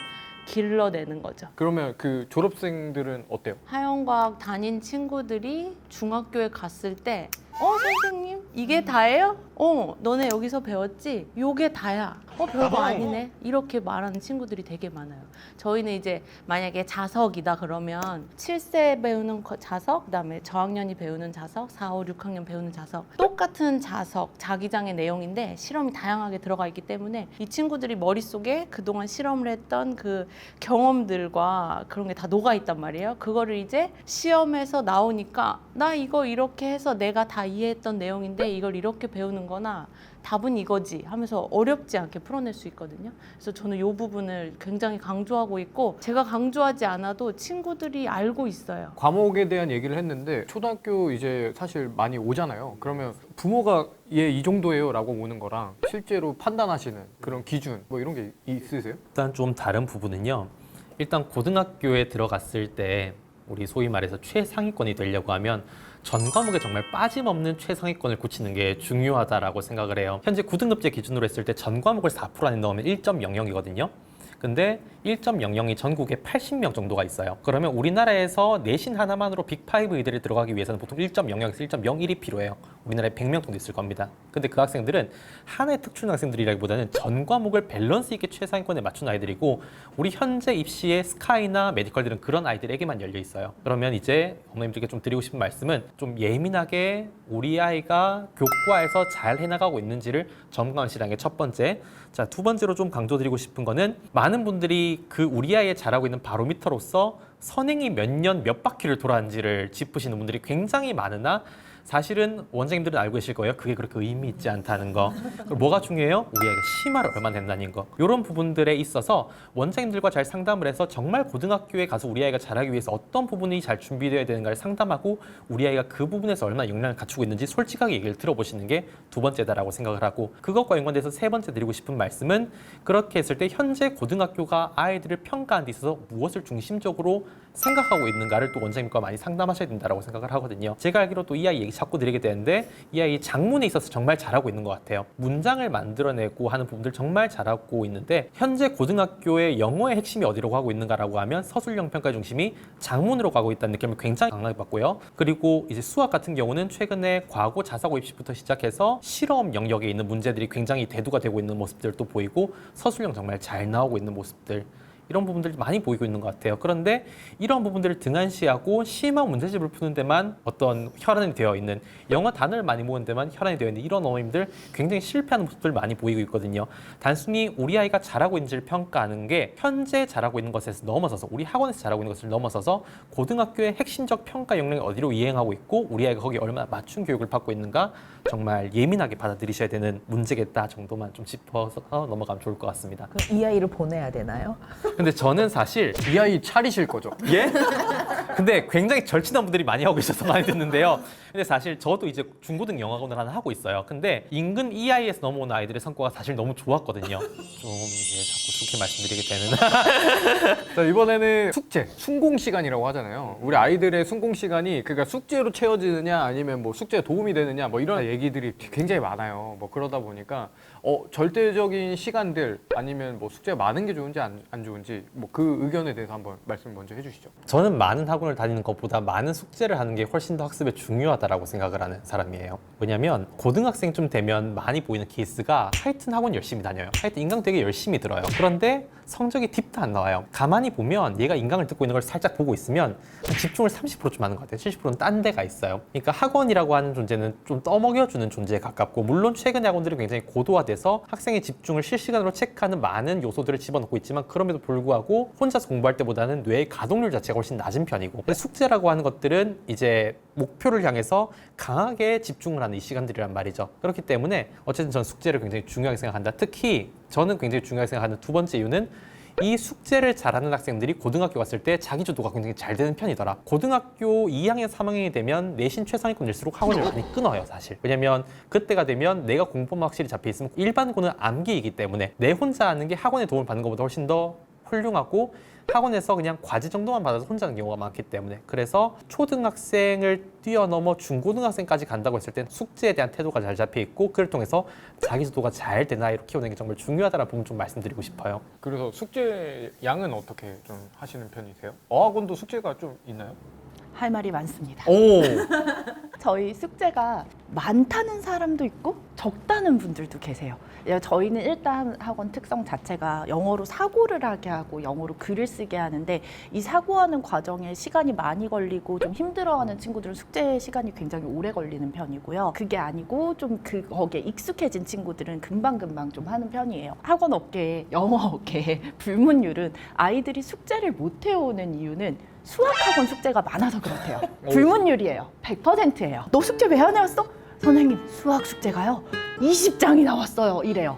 길러내는 거죠. 그러면 그 졸업생들은 어때요? 하영과학 다닌 친구들이 중학교에 갔을 때 선생님 이게 다예요? 너네 여기서 배웠지? 요게 다야. 별거 아니네. 이렇게 말하는 친구들이 되게 많아요. 저희는 이제 만약에 자석이다 그러면 7세 배우는 자석, 그다음에 저학년이 배우는 자석, 4, 5, 6학년 배우는 자석, 똑같은 자석, 자기장의 내용인데 실험이 다양하게 들어가 있기 때문에 이 친구들이 머릿속에 그동안 실험을 했던 그 경험들과 그런 게 다 녹아 있단 말이에요. 그거를 이제 시험에서 나오니까 나 이거 이렇게 해서 내가 다 이해했던 내용인데 이걸 이렇게 배우는 거나 답은 이거지 하면서 어렵지 않게 풀어낼 수 있거든요. 그래서 저는 이 부분을 굉장히 강조하고 있고, 제가 강조하지 않아도 친구들이 알고 있어요. 과목에 대한 얘기를 했는데 초등학교 이제 사실 많이 오잖아요. 그러면 부모가 얘 이 정도예요 라고 오는 거랑 실제로 판단하시는 그런 기준 뭐 이런 게 있으세요? 일단 좀 다른 부분은요. 일단 고등학교에 들어갔을 때 우리 소위 말해서 최상위권이 되려고 하면 전 과목에 정말 빠짐없는 최상위권을 굳히는 게 중요하다라고 생각을 해요. 현재 9등급제 기준으로 했을 때 전 과목을 4% 안에 넣으면 1.00이거든요. 근데 1.00이 전국에 80명 정도가 있어요. 그러면 우리나라에서 내신 하나만으로 빅5 의대를 들어가기 위해서는 보통 1.00에서 1.01이 필요해요. 우리나라에 100명 정도 있을 겁니다. 근데 그 학생들은 하나의 특출난 학생들이라기보다는 전 과목을 밸런스 있게 최상위권에 맞춘 아이들이고, 우리 현재 입시의 스카이나 메디컬들은 그런 아이들에게만 열려 있어요. 그러면 이제 어머님들께 좀 드리고 싶은 말씀은 좀 예민하게 우리 아이가 교과에서 잘 해나가고 있는지를 점검하시라는 게 첫 번째. 자, 두 번째로 좀 강조드리고 싶은 거는, 많은 분들이 그 우리 아이의 잘하고 있는 바로미터로서 선행이 몇 년 몇 바퀴를 돌았는지를 짚으시는 분들이 굉장히 많으나, 사실은 원장님들은 알고 계실 거예요. 그게 그렇게 의미 있지 않다는 거. 그리고 뭐가 중요해요? 우리 아이가 심화를 얼마나 된다는 거. 이런 부분들에 있어서 원장님들과 잘 상담을 해서 정말 고등학교에 가서 우리 아이가 잘하기 위해서 어떤 부분이 잘 준비되어야 되는가를 상담하고, 우리 아이가 그 부분에서 얼마나 역량을 갖추고 있는지 솔직하게 얘기를 들어보시는 게 두 번째다라고 생각을 하고, 그것과 연관돼서 세 번째 드리고 싶은 말씀은, 그렇게 했을 때 현재 고등학교가 아이들을 평가하는 데 있어서 무엇을 중심적으로 생각하고 있는가를 또 원장님과 많이 상담하셔야 된다고 생각을 하거든요. 제가 알기로 또 이 아이 얘기 자꾸 드리게 되는데, 이 아이 작문에 있어서 정말 잘하고 있는 것 같아요. 문장을 만들어내고 하는 부분들 정말 잘하고 있는데, 현재 고등학교의 영어의 핵심이 어디라고 하고 있는가라고 하면 서술형 평가의 중심이 작문으로 가고 있다는 느낌을 굉장히 강하게 받고요. 그리고 이제 수학 같은 경우는 최근에 과거 자사고 입시부터 시작해서 실험 영역에 있는 문제들이 굉장히 대두가 되고 있는 모습들도 보이고, 서술형 정말 잘 나오고 있는 모습들, 이런 부분들이 많이 보이고 있는 것 같아요. 그런데 이런 부분들을 등한시하고 심한 문제집을 푸는 데만 어떤 혈안이 되어 있는 영어 단어를 많이 모으는 데만 혈안이 되어 있는 이런 어머님들 굉장히 실패하는 모습들 많이 보이고 있거든요. 단순히 우리 아이가 잘하고 있는지를 평가하는 게 현재 잘하고 있는 것에서 넘어서서 우리 학원에서 잘하고 있는 것을 넘어서서 고등학교의 핵심적 평가 역량이 어디로 이행하고 있고 우리 아이가 거기에 얼마나 맞춤 교육을 받고 있는가 정말 예민하게 받아들이셔야 되는 문제겠다 정도만 좀 짚어서 넘어가면 좋을 것 같습니다. 그럼 이 아이를 보내야 되나요? 근데 저는 사실 이 아이 차리실 거죠? 예? 근데 굉장히 절친한 분들이 많이 하고 계셔서 많이 듣는데요. 근데 사실 저도 이제 중고등 영어학원을 하나 하고 있어요. 근데 인근 EI에서 넘어오는 아이들의 성과가 사실 너무 좋았거든요. 좀 자꾸 좋게 말씀드리게 되는. 자, 이번에는 숙제, 순공 시간이라고 하잖아요. 우리 아이들의 순공 시간이 그러니까 숙제로 채워지느냐 아니면 뭐 숙제에 도움이 되느냐 뭐 이런 얘기들이 굉장히 많아요. 뭐 그러다 보니까 절대적인 시간들 아니면 뭐 숙제가 많은 게 좋은지 안 좋은지 뭐 그 의견에 대해서 한번 말씀 먼저 해주시죠. 저는 많은 학원을 다니는 것보다 많은 숙제를 하는 게 훨씬 더 학습에 중요하다라고 생각을 하는 사람이에요. 왜냐면 고등학생쯤 되면 많이 보이는 케이스가 하여튼 학원 열심히 다녀요. 하여튼 인강 되게 열심히 들어요. 그런데 성적이 딥도 안 나와요. 가만히 보면 얘가 인강을 듣고 있는 걸 살짝 보고 있으면 집중을 30%좀 하는 것 같아요. 70%는 딴 데가 있어요. 그러니까 학원이라고 하는 존재는 좀 떠먹여주는 존재에 가깝고 물론 최근의 학원들은 굉장히 고도화돼서 학생의 집중을 실시간으로 체크하는 많은 요소들을 집어넣고 있지만 그럼에도 불구하고 혼자서 공부할 때보다는 뇌의 가동률 자체가 훨씬 낮은 편이고 근데 숙제라고 하는 것들은 이제 목표를 향해서 강하게 집중을 하는 이 시간들이란 말이죠. 그렇기 때문에 어쨌든 저는 숙제를 굉장히 중요하게 생각한다. 특히 저는 굉장히 중요하게 생각하는 두 번째 이유는 이 숙제를 잘하는 학생들이 고등학교 갔을 때 자기주도가 굉장히 잘 되는 편이더라. 고등학교 2학년, 3학년이 되면 내신 최상위권일수록 학원을 많이 끊어요, 사실. 왜냐면 그때가 되면 내가 공부만 확실히 잡혀 있으면 일반고는 암기이기 때문에 내 혼자 하는 게 학원에 도움을 받는 것보다 훨씬 더 훌륭하고 학원에서 그냥 과제 정도만 받아서 혼자 하는 경우가 많기 때문에 그래서 초등학생을 뛰어넘어 중고등학생까지 간다고 했을 땐 숙제에 대한 태도가 잘 잡혀 있고 그를 통해서 자기주도가 잘 된 아이로 키우는 게 정말 중요하다는 부분 좀 말씀드리고 싶어요. 그래서 숙제 양은 어떻게 좀 하시는 편이세요? 어학원도 숙제가 좀 있나요? 할 말이 많습니다. 오! 저희 숙제가 많다는 사람도 있고 적다는 분들도 계세요. 저희는 일단 학원 특성 자체가 영어로 사고를 하게 하고 영어로 글을 쓰게 하는데 이 사고하는 과정에 시간이 많이 걸리고 좀 힘들어하는 친구들은 숙제 시간이 굉장히 오래 걸리는 편이고요. 그게 아니고 좀 거기에 익숙해진 친구들은 금방금방 좀 하는 편이에요. 학원 업계에 영어 업계에 불문율은 아이들이 숙제를 못 해오는 이유는 수학학원 숙제가 많아서 그렇대요. 불문율이에요. 100%예요. 너 숙제 왜 안 해왔어? 선생님 수학 숙제가요 20장이 나왔어요 이래요.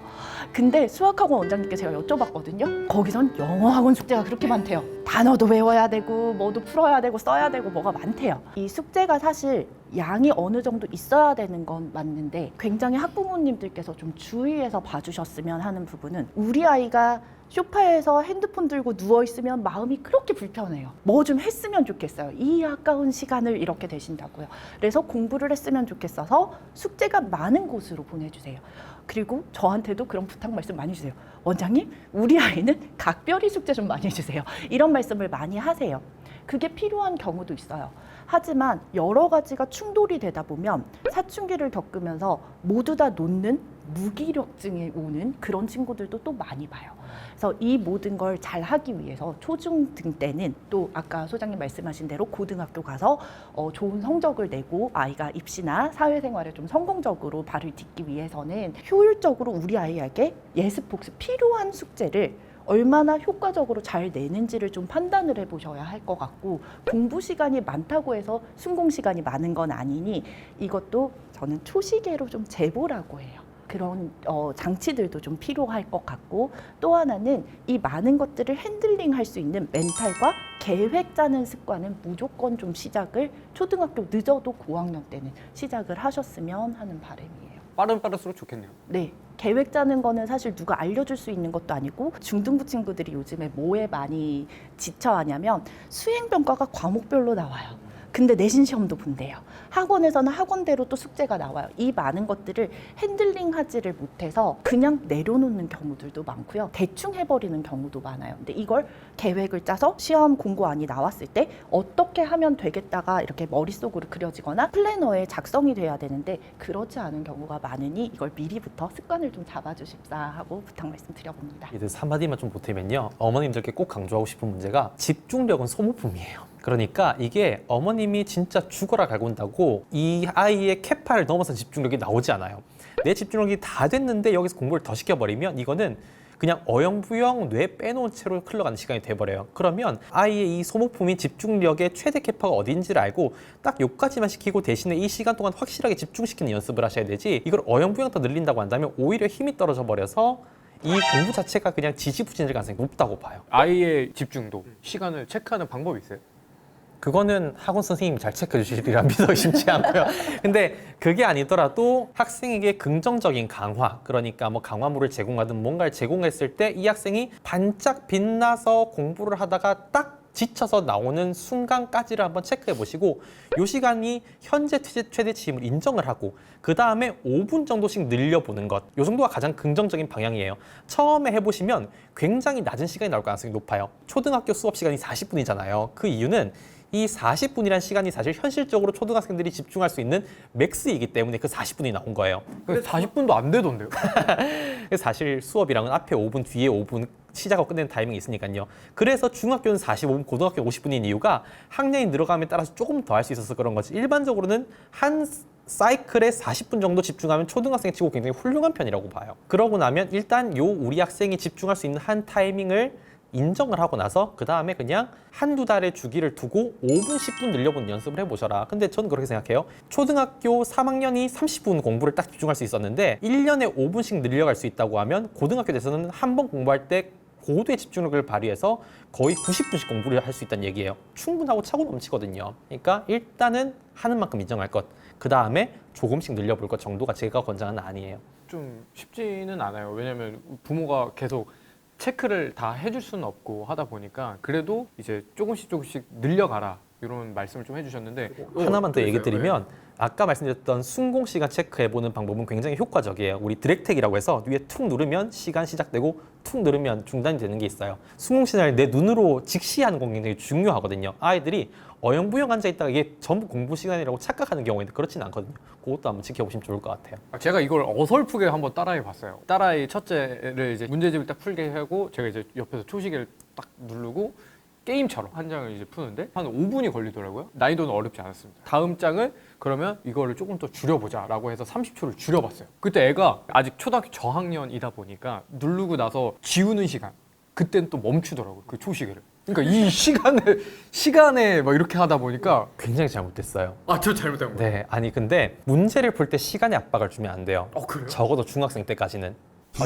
근데 수학학원 원장님께 제가 여쭤봤거든요. 거기선 영어학원 숙제가 그렇게 많대요. 단어도 외워야 되고 뭐도 풀어야 되고 써야 되고 뭐가 많대요. 이 숙제가 사실 양이 어느 정도 있어야 되는 건 맞는데 굉장히 학부모님들께서 좀 주의해서 봐주셨으면 하는 부분은 우리 아이가 소파에서 핸드폰 들고 누워있으면 마음이 그렇게 불편해요. 뭐 좀 했으면 좋겠어요. 이 아까운 시간을 이렇게 되신다고요. 그래서 공부를 했으면 좋겠어서 숙제가 많은 곳으로 보내주세요. 그리고 저한테도 그런 부탁 말씀 많이 주세요. 원장님, 우리 아이는 각별히 숙제 좀 많이 해주세요. 이런 말씀을 많이 하세요. 그게 필요한 경우도 있어요. 하지만 여러 가지가 충돌이 되다 보면 사춘기를 겪으면서 모두 다 놓는 무기력증이 오는 그런 친구들도 또 많이 봐요. 그래서 이 모든 걸 잘 하기 위해서 초중등 때는 또 아까 소장님 말씀하신 대로 고등학교 가서 좋은 성적을 내고 아이가 입시나 사회생활에 좀 성공적으로 발을 딛기 위해서는 효율적으로 우리 아이에게 예습 복습 필요한 숙제를 얼마나 효과적으로 잘 내는지를 좀 판단을 해보셔야 할 것 같고 공부 시간이 많다고 해서 순공 시간이 많은 건 아니니 이것도 저는 초시계로 좀 재보라고 해요. 그런 장치들도 좀 필요할 것 같고 또 하나는 이 많은 것들을 핸들링 할 수 있는 멘탈과 계획 짜는 습관은 무조건 좀 시작을 초등학교 늦어도 고학년 때는 시작을 하셨으면 하는 바람이에요. 빠르면 빠를수록 좋겠네요. 네. 계획 짜는 거는 사실 누가 알려줄 수 있는 것도 아니고 중등부 친구들이 요즘에 뭐에 많이 지쳐하냐면 수행평가가 과목별로 나와요. 근데 내신 시험도 본대요. 학원에서는 학원대로 또 숙제가 나와요. 이 많은 것들을 핸들링하지를 못해서 그냥 내려놓는 경우들도 많고요. 대충 해버리는 경우도 많아요. 근데 이걸 계획을 짜서 시험 공고안이 나왔을 때 어떻게 하면 되겠다가 이렇게 머릿속으로 그려지거나 플래너에 작성이 돼야 되는데 그러지 않은 경우가 많으니 이걸 미리부터 습관을 좀 잡아주십사 하고 부탁 말씀드려봅니다. 이들 한마디만 좀 보태면요, 어머님들께 꼭 강조하고 싶은 문제가 집중력은 소모품이에요. 그러니까 이게 어머님이 진짜 죽어라 갈군다고 이 아이의 캐파를 넘어서 집중력이 나오지 않아요. 내 집중력이 다 됐는데 여기서 공부를 더 시켜버리면 이거는 그냥 어영부영 뇌 빼놓은 채로 흘러가는 시간이 돼버려요. 그러면 아이의 이 소모품인 집중력의 최대 캐파가 어딘지를 알고 딱 요까지만 시키고 대신에 이 시간 동안 확실하게 집중시키는 연습을 하셔야 되지, 이걸 어영부영 더 늘린다고 한다면 오히려 힘이 떨어져 버려서 이 공부 자체가 그냥 지지부진할 가능성이 높다고 봐요. 아이의 집중도, 시간을 체크하는 방법이 있어요? 그거는 학원 선생님이 잘 체크해 주시리라 믿어 의심치 않고요. 근데 그게 아니더라도 학생에게 긍정적인 강화, 그러니까 뭐 강화물을 제공하든 뭔가를 제공했을 때 이 학생이 반짝 빛나서 공부를 하다가 딱 지쳐서 나오는 순간까지를 한번 체크해 보시고, 이 시간이 현재 최대치임을 인정을 하고 그 다음에 5분 정도씩 늘려보는 것, 이 정도가 가장 긍정적인 방향이에요. 처음에 해보시면 굉장히 낮은 시간이 나올 가능성이 높아요. 초등학교 수업 시간이 40분이잖아요. 그 이유는 이 40분이란 시간이 사실 현실적으로 초등학생들이 집중할 수 있는 맥스이기 때문에 그 40분이 나온 거예요. 근데 40분도 안 되던데요? 그래서 사실 수업이랑은 앞에 5분, 뒤에 5분 시작하고 끝내는 타이밍이 있으니까요. 그래서 중학교는 45분, 고등학교는 50분인 이유가 학년이 늘어감에 따라서 조금 더 할 수 있어서 그런 거지, 일반적으로는 한 사이클에 40분 정도 집중하면 초등학생 치고 굉장히 훌륭한 편이라고 봐요. 그러고 나면 일단 요 우리 학생이 집중할 수 있는 한 타이밍을 인정을 하고 나서 그 다음에 그냥 한두 달의 주기를 두고 5분, 10분 늘려보는 연습을 해보셔라. 근데 저는 그렇게 생각해요. 초등학교 3학년이 30분 공부를 딱 집중할 수 있었는데 1년에 5분씩 늘려갈 수 있다고 하면 고등학교 돼서는 한 번 공부할 때 고도의 집중력을 발휘해서 거의 90분씩 공부를 할 수 있다는 얘기예요. 충분하고 차고 넘치거든요. 그러니까 일단은 하는 만큼 인정할 것, 그 다음에 조금씩 늘려볼 것 정도가 제가 권장하는 안이에요. 좀 쉽지는 않아요. 왜냐면 부모가 계속 체크를 다 해줄 수는 없고 하다 보니까 그래도 이제 조금씩 늘려가라 이런 말씀을 좀 해주셨는데, 하나만 더 얘기 어떠세요? 드리면 아까 말씀드렸던 순공 시간 체크해보는 방법은 굉장히 효과적이에요. 우리 드랙텍이라고 해서 위에 툭 누르면 시간 시작되고 툭 누르면 중단이 되는 게 있어요. 순공 시간을 내 눈으로 직시하는 건 굉장히 중요하거든요. 아이들이 어영부영 앉아있다가 이게 전부 공부 시간이라고 착각하는 경우가 있는데 그렇지는 않거든요. 그것도 한번 지켜보시면 좋을 것 같아요. 제가 이걸 어설프게 한번 따라해 봤어요. 딸아이 첫째를 이제 문제집을 딱 풀게 하고 제가 이제 옆에서 초시계를 딱 누르고 게임처럼 한 장을 이제 푸는데 한 5분이 걸리더라고요. 난이도는 어렵지 않았습니다. 다음 장을 그러면 이거를 조금 더 줄여보자라고 해서 30초를 줄여봤어요. 그때 애가 아직 초등학교 저학년이다 보니까 누르고 나서 지우는 시간, 그때는 또 멈추더라고요. 그 초시계를. 그러니까 이 시간에 막 이렇게 하다 보니까 굉장히 잘못됐어요. 저 잘못한 거예요. 네, 아니 근데 문제를 풀 때 시간의 압박을 주면 안 돼요. 그래요? 적어도 중학생 때까지는.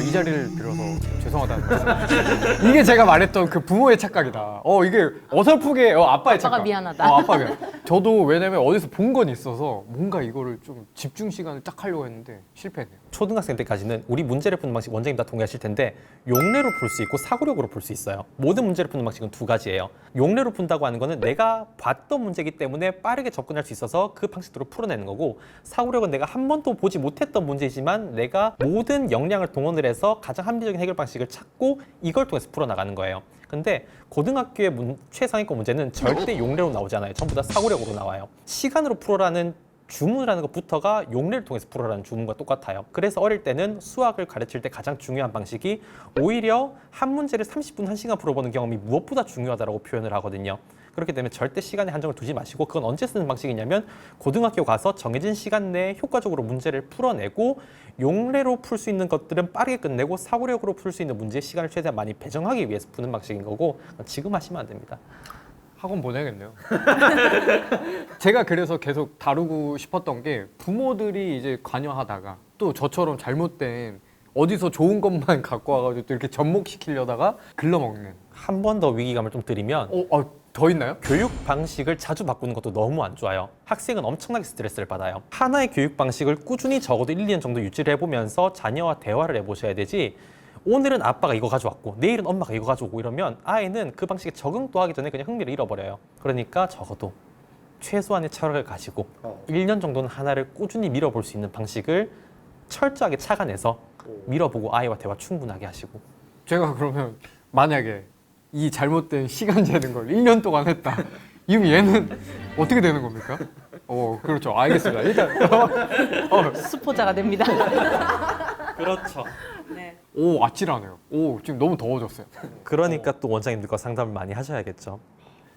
이 자리를 빌어서 죄송하다는 말씀. 이게 제가 말했던 그 부모의 착각이다. 이게 어설프게 아빠의 착각. 아빠가 미안하다. 아빠가 미안. 저도 왜냐면 어디서 본 건 있어서 뭔가 이거를 좀 집중 시간을 딱 하려고 했는데 실패했네요. 초등학생 때까지는 우리 문제를 푸는 방식 원장님 다 동의하실 텐데 용례로 풀 수 있고 사고력으로 풀 수 있어요. 모든 문제를 푸는 방식은 두 가지예요. 용례로 푼다고 하는 거는 내가 봤던 문제이기 때문에 빠르게 접근할 수 있어서 그 방식대로 풀어내는 거고, 사고력은 내가 한 번도 보지 못했던 문제이지만 내가 모든 역량을 동원을 해서 가장 합리적인 해결 방식을 찾고 이걸 통해서 풀어나가는 거예요. 근데 고등학교의 최상위권 문제는 절대 용례로 나오지 않아요. 전부 다 사고력으로 나와요. 시간으로 풀어라는 주문을 하는 것부터가 용례를 통해서 풀어라는 주문과 똑같아요. 그래서 어릴 때는 수학을 가르칠 때 가장 중요한 방식이 오히려 한 문제를 30분, 1시간 풀어보는 경험이 무엇보다 중요하다고 표현을 하거든요. 그렇기 때문에 절대 시간에 한정을 두지 마시고, 그건 언제 쓰는 방식이냐면 고등학교 가서 정해진 시간 내에 효과적으로 문제를 풀어내고 용례로 풀 수 있는 것들은 빠르게 끝내고 사고력으로 풀 수 있는 문제의 시간을 최대한 많이 배정하기 위해서 푸는 방식인 거고, 지금 하시면 안 됩니다. 학원 보내야겠네요. 제가 그래서 계속 다루고 싶었던 게, 부모들이 이제 관여하다가 또 저처럼 잘못된 어디서 좋은 것만 갖고 와가지고 또 이렇게 접목시키려다가 글러먹는. 한 번 더 위기감을 좀 드리면 더 있나요? 교육 방식을 자주 바꾸는 것도 너무 안 좋아요. 학생은 엄청나게 스트레스를 받아요. 하나의 교육 방식을 꾸준히 적어도 1, 2년 정도 유지를 해보면서 자녀와 대화를 해보셔야 되지, 오늘은 아빠가 이거 가져왔고 내일은 엄마가 이거 가져오고 이러면 아이는 그 방식에 적응도 하기 전에 그냥 흥미를 잃어버려요. 그러니까 적어도 최소한의 철학을 가지고 1년 정도는 하나를 꾸준히 밀어볼 수 있는 방식을 철저하게 착안해서 밀어보고 아이와 대화 충분하게 하시고. 제가 그러면 만약에 이 잘못된 시간 재는 걸 1년 동안 했다. 이럼 얘는 어떻게 되는 겁니까? 그렇죠. 알겠습니다. 일단 수포자가 됩니다. 그렇죠. 오, 아찔하네요. 오, 지금 너무 더워졌어요. 그러니까 또 원장님들과 상담을 많이 하셔야겠죠.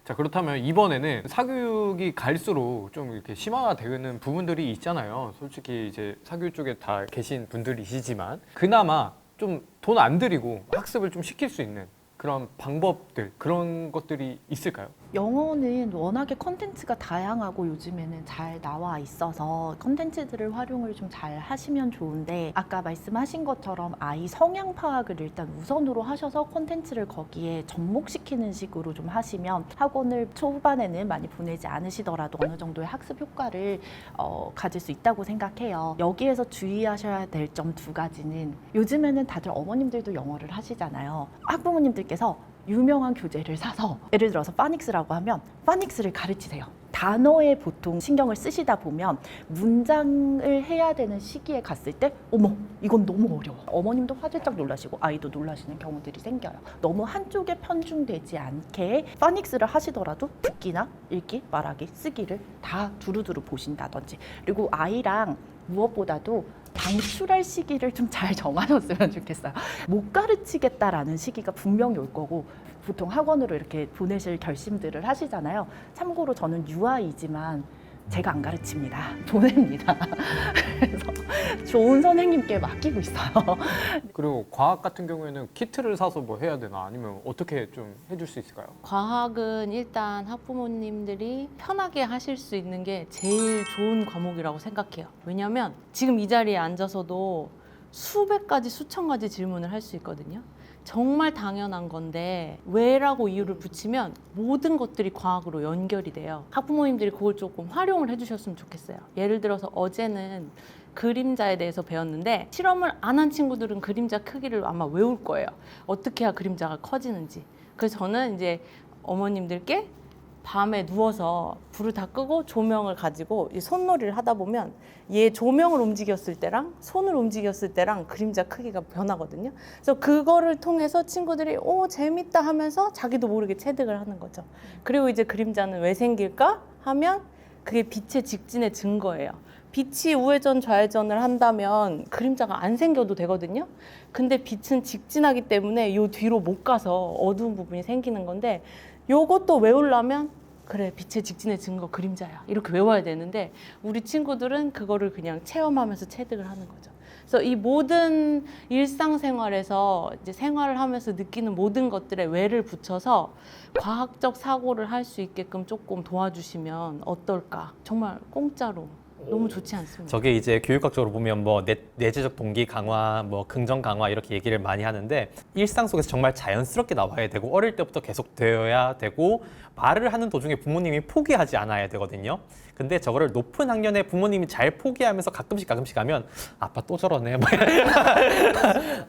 자, 그렇다면 이번에는 사교육이 갈수록 좀 이렇게 심화되는 부분들이 있잖아요. 솔직히 이제 사교육 쪽에 다 계신 분들이시지만 그나마 좀 돈 안 들이고 학습을 좀 시킬 수 있는 그런 방법들, 그런 것들이 있을까요? 영어는 워낙에 컨텐츠가 다양하고 요즘에는 잘 나와 있어서 컨텐츠들을 활용을 좀 잘 하시면 좋은데, 아까 말씀하신 것처럼 아이 성향 파악을 일단 우선으로 하셔서 컨텐츠를 거기에 접목시키는 식으로 좀 하시면 학원을 초반에는 많이 보내지 않으시더라도 어느 정도의 학습 효과를 가질 수 있다고 생각해요. 여기에서 주의하셔야 될 점 두 가지는, 요즘에는 다들 어머님들도 영어를 하시잖아요. 학부모님들께서 유명한 교재를 사서, 예를 들어서 파닉스라고 하면 파닉스를 가르치세요. 단어에 보통 신경을 쓰시다 보면 문장을 해야 되는 시기에 갔을 때 어머, 이건 너무 어려워. 어머님도 화들짝 놀라시고 아이도 놀라시는 경우들이 생겨요. 너무 한쪽에 편중되지 않게 파닉스를 하시더라도 듣기나 읽기, 말하기, 쓰기를 다 두루두루 보신다든지, 그리고 아이랑 무엇보다도 방출할 시기를 좀 잘 정하셨으면 좋겠어요. 못 가르치겠다라는 시기가 분명히 올 거고, 보통 학원으로 이렇게 보내실 결심들을 하시잖아요. 참고로 저는 유아이지만 제가 안 가르칩니다. 보냅니다. 그래서 좋은 선생님께 맡기고 있어요. 그리고 과학 같은 경우에는 키트를 사서 뭐 해야 되나, 아니면 어떻게 좀 해줄 수 있을까요? 과학은 일단 학부모님들이 편하게 하실 수 있는 게 제일 좋은 과목이라고 생각해요. 왜냐하면 지금 이 자리에 앉아서도 수백 가지, 수천 가지 질문을 할 수 있거든요. 정말 당연한 건데 왜라고 이유를 붙이면 모든 것들이 과학으로 연결이 돼요. 학부모님들이 그걸 조금 활용을 해주셨으면 좋겠어요. 예를 들어서 어제는 그림자에 대해서 배웠는데, 실험을 안 한 친구들은 그림자 크기를 아마 외울 거예요. 어떻게 해야 그림자가 커지는지. 그래서 저는 이제 어머님들께 밤에 누워서 불을 다 끄고 조명을 가지고 이 손놀이를 하다 보면 얘 조명을 움직였을 때랑 손을 움직였을 때랑 그림자 크기가 변하거든요. 그래서 그거를 통해서 친구들이 오 재밌다 하면서 자기도 모르게 체득을 하는 거죠. 그리고 이제 그림자는 왜 생길까 하면 그게 빛의 직진의 증거예요. 빛이 우회전 좌회전을 한다면 그림자가 안 생겨도 되거든요. 근데 빛은 직진하기 때문에 요 뒤로 못 가서 어두운 부분이 생기는 건데, 요것도 외우려면 그래, 빛의 직진의 증거 그림자야 이렇게 외워야 되는데, 우리 친구들은 그거를 그냥 체험하면서 체득을 하는 거죠. 그래서 이 모든 일상생활에서 이제 생활을 하면서 느끼는 모든 것들에 왜를 붙여서 과학적 사고를 할 수 있게끔 조금 도와주시면 어떨까. 정말 공짜로 너무 좋지 않습니까? 저게 이제 교육학적으로 보면 뭐 내재적 동기 강화, 뭐 긍정 강화 이렇게 얘기를 많이 하는데, 일상 속에서 정말 자연스럽게 나와야 되고 어릴 때부터 계속 되어야 되고, 말을 하는 도중에 부모님이 포기하지 않아야 되거든요. 근데 저거를 높은 학년에 부모님이 잘 포기하면서 가끔씩 하면 아빠 또 저러네.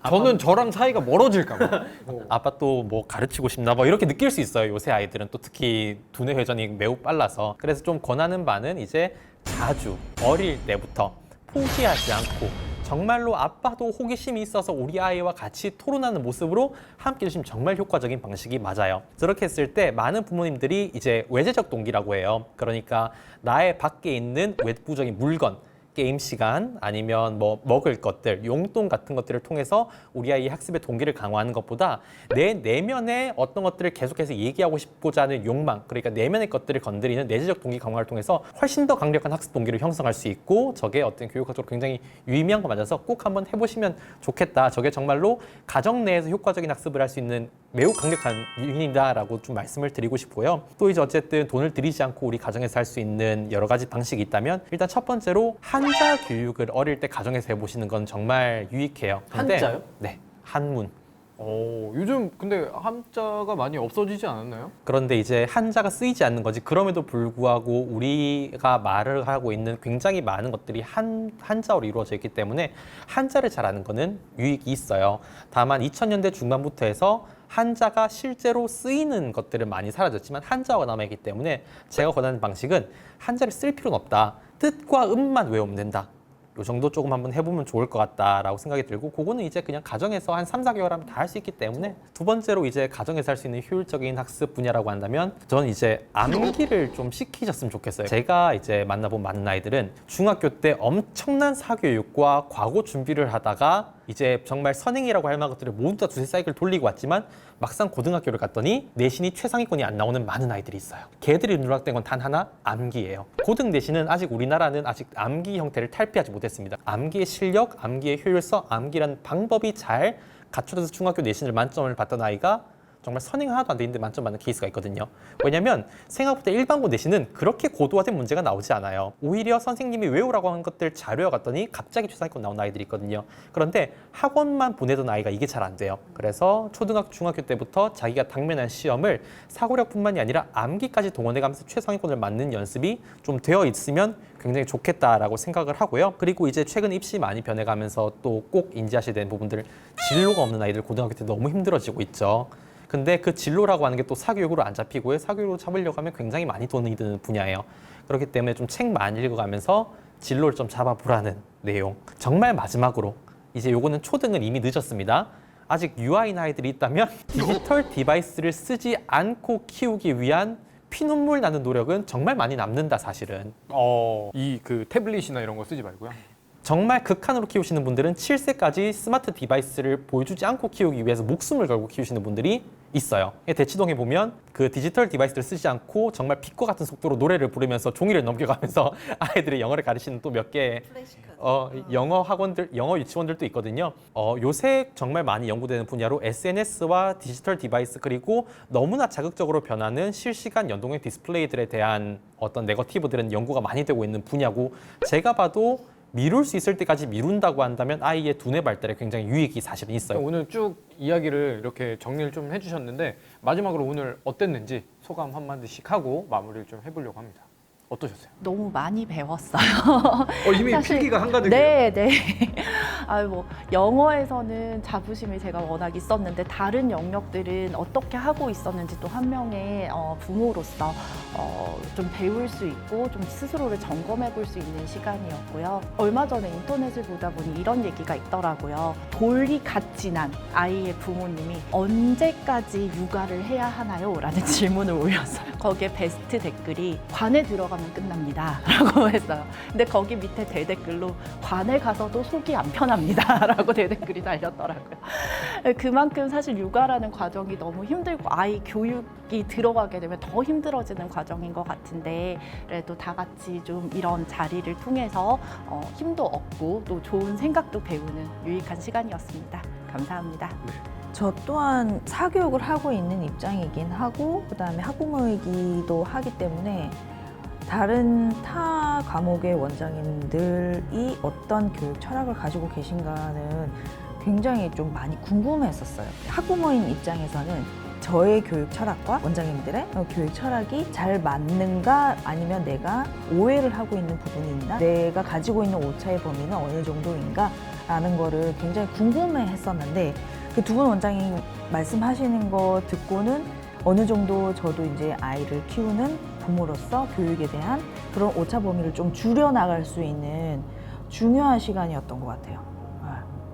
저는 저랑 사이가 멀어질까 봐. 아빠 또 뭐 가르치고 싶나 봐 이렇게 느낄 수 있어요. 요새 아이들은 또 특히 두뇌 회전이 매우 빨라서. 그래서 좀 권하는 바는 이제 자주 어릴 때부터 포기하지 않고 정말로 아빠도 호기심이 있어서 우리 아이와 같이 토론하는 모습으로 함께 해주시면 정말 효과적인 방식이 맞아요. 그렇게 했을 때 많은 부모님들이 이제 외재적 동기라고 해요. 그러니까 나의 밖에 있는 외부적인 물건, 게임 시간 아니면 뭐 먹을 것들, 용돈 같은 것들을 통해서 우리 아이의 학습의 동기를 강화하는 것보다 내 내면의 어떤 것들을 계속해서 얘기하고 싶고자 하는 욕망, 그러니까 내면의 것들을 건드리는 내재적 동기 강화를 통해서 훨씬 더 강력한 학습 동기를 형성할 수 있고, 저게 어떤 교육학적으로 굉장히 유의미한 거 맞아서 꼭 한번 해보시면 좋겠다. 저게 정말로 가정 내에서 효과적인 학습을 할 수 있는 매우 강력한 요인이다라고 좀 말씀을 드리고 싶고요. 또 이제 어쨌든 돈을 들이지 않고 우리 가정에서 할 수 있는 여러 가지 방식이 있다면, 일단 첫 번째로 한자 교육을 어릴 때 가정에서 해보시는 건 정말 유익해요. 근데, 한자요? 네, 한문. 요즘 근데 한자가 많이 없어지지 않았나요? 그런데 이제 한자가 쓰이지 않는 거지, 그럼에도 불구하고 우리가 말을 하고 있는 굉장히 많은 것들이 한자어로 이루어져 있기 때문에 한자를 잘 아는 거는 유익이 있어요. 다만 2000년대 중반부터 해서 한자가 실제로 쓰이는 것들은 많이 사라졌지만 한자어가 남아있기 때문에 제가 권하는 방식은 한자를 쓸 필요는 없다. 뜻과 음만 외우면 된다. 요 정도 조금 한번 해보면 좋을 것 같다라고 생각이 들고, 그거는 이제 그냥 가정에서 한 3, 4개월 하면 다 할 수 있기 때문에. 두 번째로 이제 가정에서 할 수 있는 효율적인 학습 분야라고 한다면 저는 이제 암기를 좀 시키셨으면 좋겠어요. 제가 이제 만나본 많은 아이들은 중학교 때 엄청난 사교육과 과거 준비를 하다가 이제 정말 선행이라고 할 만한 것들을 모두 다 두세 사이클 돌리고 왔지만 막상 고등학교를 갔더니 내신이 최상위권이 안 나오는 많은 아이들이 있어요. 걔들이 누락된 건 단 하나, 암기예요. 고등 내신은 아직 우리나라는 아직 암기 형태를 탈피하지 못했습니다. 암기의 실력, 암기의 효율성, 암기라는 방법이 잘 갖춰져서 중학교 내신을 만점을 받던 아이가 정말 선행 하나도 안 돼 있는데 만점 받는 케이스가 있거든요. 왜냐하면 생각보다 일반고 내신은 그렇게 고도화된 문제가 나오지 않아요. 오히려 선생님이 외우라고 한 것들 자료와 갔더니 갑자기 최상위권 나온 아이들이 있거든요. 그런데 학원만 보내던 아이가 이게 잘 안 돼요. 그래서 초등학교, 중학교 때부터 자기가 당면한 시험을 사고력뿐만이 아니라 암기까지 동원해가면서 최상위권을 맞는 연습이 좀 되어 있으면 굉장히 좋겠다라고 생각을 하고요. 그리고 이제 최근 입시 많이 변해가면서 또 꼭 인지하셔야 되는 부분들, 진로가 없는 아이들 고등학교 때 너무 힘들어지고 있죠. 근데 그 진로라고 하는 게 또 사교육으로 안 잡히고요. 사교육으로 잡으려고 하면 굉장히 많이 돈이 드는 분야예요. 그렇기 때문에 좀 책 많이 읽어가면서 진로를 좀 잡아보라는 내용. 정말 마지막으로 이제 요거는 초등은 이미 늦었습니다. 아직 유아인 아이들이 있다면 디지털 디바이스를 쓰지 않고 키우기 위한 피눈물 나는 노력은 정말 많이 남는다, 사실은. 이 그 태블릿이나 이런 거 쓰지 말고요. 정말 극한으로 키우시는 분들은 7세까지 스마트 디바이스를 보여주지 않고 키우기 위해서 목숨을 걸고 키우시는 분들이 있어요. 대치동에 보면 그 디지털 디바이스를 쓰지 않고 정말 빛과 같은 속도로 노래를 부르면서 종이를 넘겨가면서 아이들이 영어를 가르치는 또 몇 개의 영어 학원들, 영어 유치원들도 있거든요. 요새 정말 많이 연구되는 분야로 SNS와 디지털 디바이스, 그리고 너무나 자극적으로 변하는 실시간 연동형 디스플레이들에 대한 어떤 네거티브들은 연구가 많이 되고 있는 분야고, 제가 봐도 미룰 수 있을 때까지 미룬다고 한다면 아이의 두뇌 발달에 굉장히 유익이 사실은 있어요. 오늘 쭉 이야기를 이렇게 정리를 좀 해주셨는데 마지막으로 오늘 어땠는지 소감 한마디씩 하고 마무리를 좀 해보려고 합니다. 어떠셨어요? 너무 많이 배웠어요. 이미 사실- 필기가 한가득이에요. 네. 뭐 영어에서는 자부심이 제가 워낙 있었는데 다른 영역들은 어떻게 하고 있었는지 또 한 명의 부모로서 좀 배울 수 있고 좀 스스로를 점검해 볼 수 있는 시간이었고요. 얼마 전에 인터넷을 보다 보니 이런 얘기가 있더라고요. 돌이 갓 지난 아이의 부모님이 언제까지 육아를 해야 하나요? 라는 질문을 올렸어요. 거기에 베스트 댓글이 관에 들어가면 끝납니다 라고 했어요. 근데 거기 밑에 대댓글로 관에 가서도 속이 안 편합니다 라고 대댓글이 달렸더라고요. 그만큼 사실 육아라는 과정이 너무 힘들고 아이 교육이 들어가게 되면 더 힘들어지는 과정인 것 같은데, 그래도 다 같이 좀 이런 자리를 통해서 힘도 얻고 또 좋은 생각도 배우는 유익한 시간이었습니다. 감사합니다. 저 또한 사교육을 하고 있는 입장이긴 하고 그다음에 학부모이기도 하기 때문에 다른 타 과목의 원장님들이 어떤 교육 철학을 가지고 계신가는 굉장히 좀 많이 궁금했었어요. 학부모인 입장에서는 저의 교육 철학과 원장님들의 교육 철학이 잘 맞는가, 아니면 내가 오해를 하고 있는 부분이 있나, 내가 가지고 있는 오차의 범위는 어느 정도인가 라는 거를 굉장히 궁금해 했었는데, 그 두 분 원장님 말씀하시는 거 듣고는 어느 정도 저도 이제 아이를 키우는 부모로서 교육에 대한 그런 오차 범위를 좀 줄여나갈 수 있는 중요한 시간이었던 것 같아요.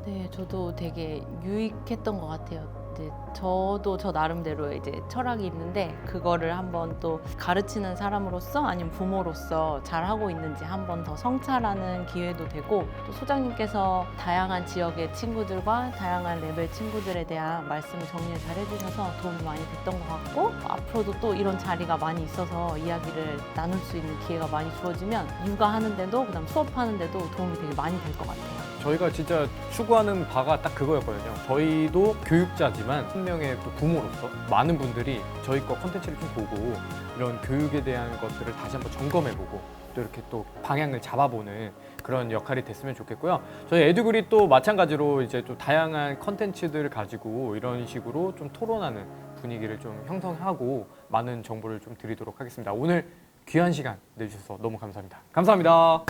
네, 저도 되게 유익했던 것 같아요. 네, 저도 저 나름대로 이제 철학이 있는데 그거를 한번 또 가르치는 사람으로서 아니면 부모로서 잘하고 있는지 한번 더 성찰하는 기회도 되고, 또 소장님께서 다양한 지역의 친구들과 다양한 레벨 친구들에 대한 말씀을 정리를 잘 해주셔서 도움이 많이 됐던 것 같고, 앞으로도 또 이런 자리가 많이 있어서 이야기를 나눌 수 있는 기회가 많이 주어지면 육아하는데도 그다음 수업하는데도 도움이 되게 많이 될 것 같아요. 저희가 진짜 추구하는 바가 딱 그거였거든요. 저희도 교육자지만 한 명의 또 부모로서 많은 분들이 저희 거 콘텐츠를 좀 보고 이런 교육에 대한 것들을 다시 한번 점검해보고 또 이렇게 또 방향을 잡아보는 그런 역할이 됐으면 좋겠고요. 저희 에듀글이 또 마찬가지로 이제 또 다양한 콘텐츠들을 가지고 이런 식으로 좀 토론하는 분위기를 좀 형성하고 많은 정보를 좀 드리도록 하겠습니다. 오늘 귀한 시간 내주셔서 너무 감사합니다. 감사합니다.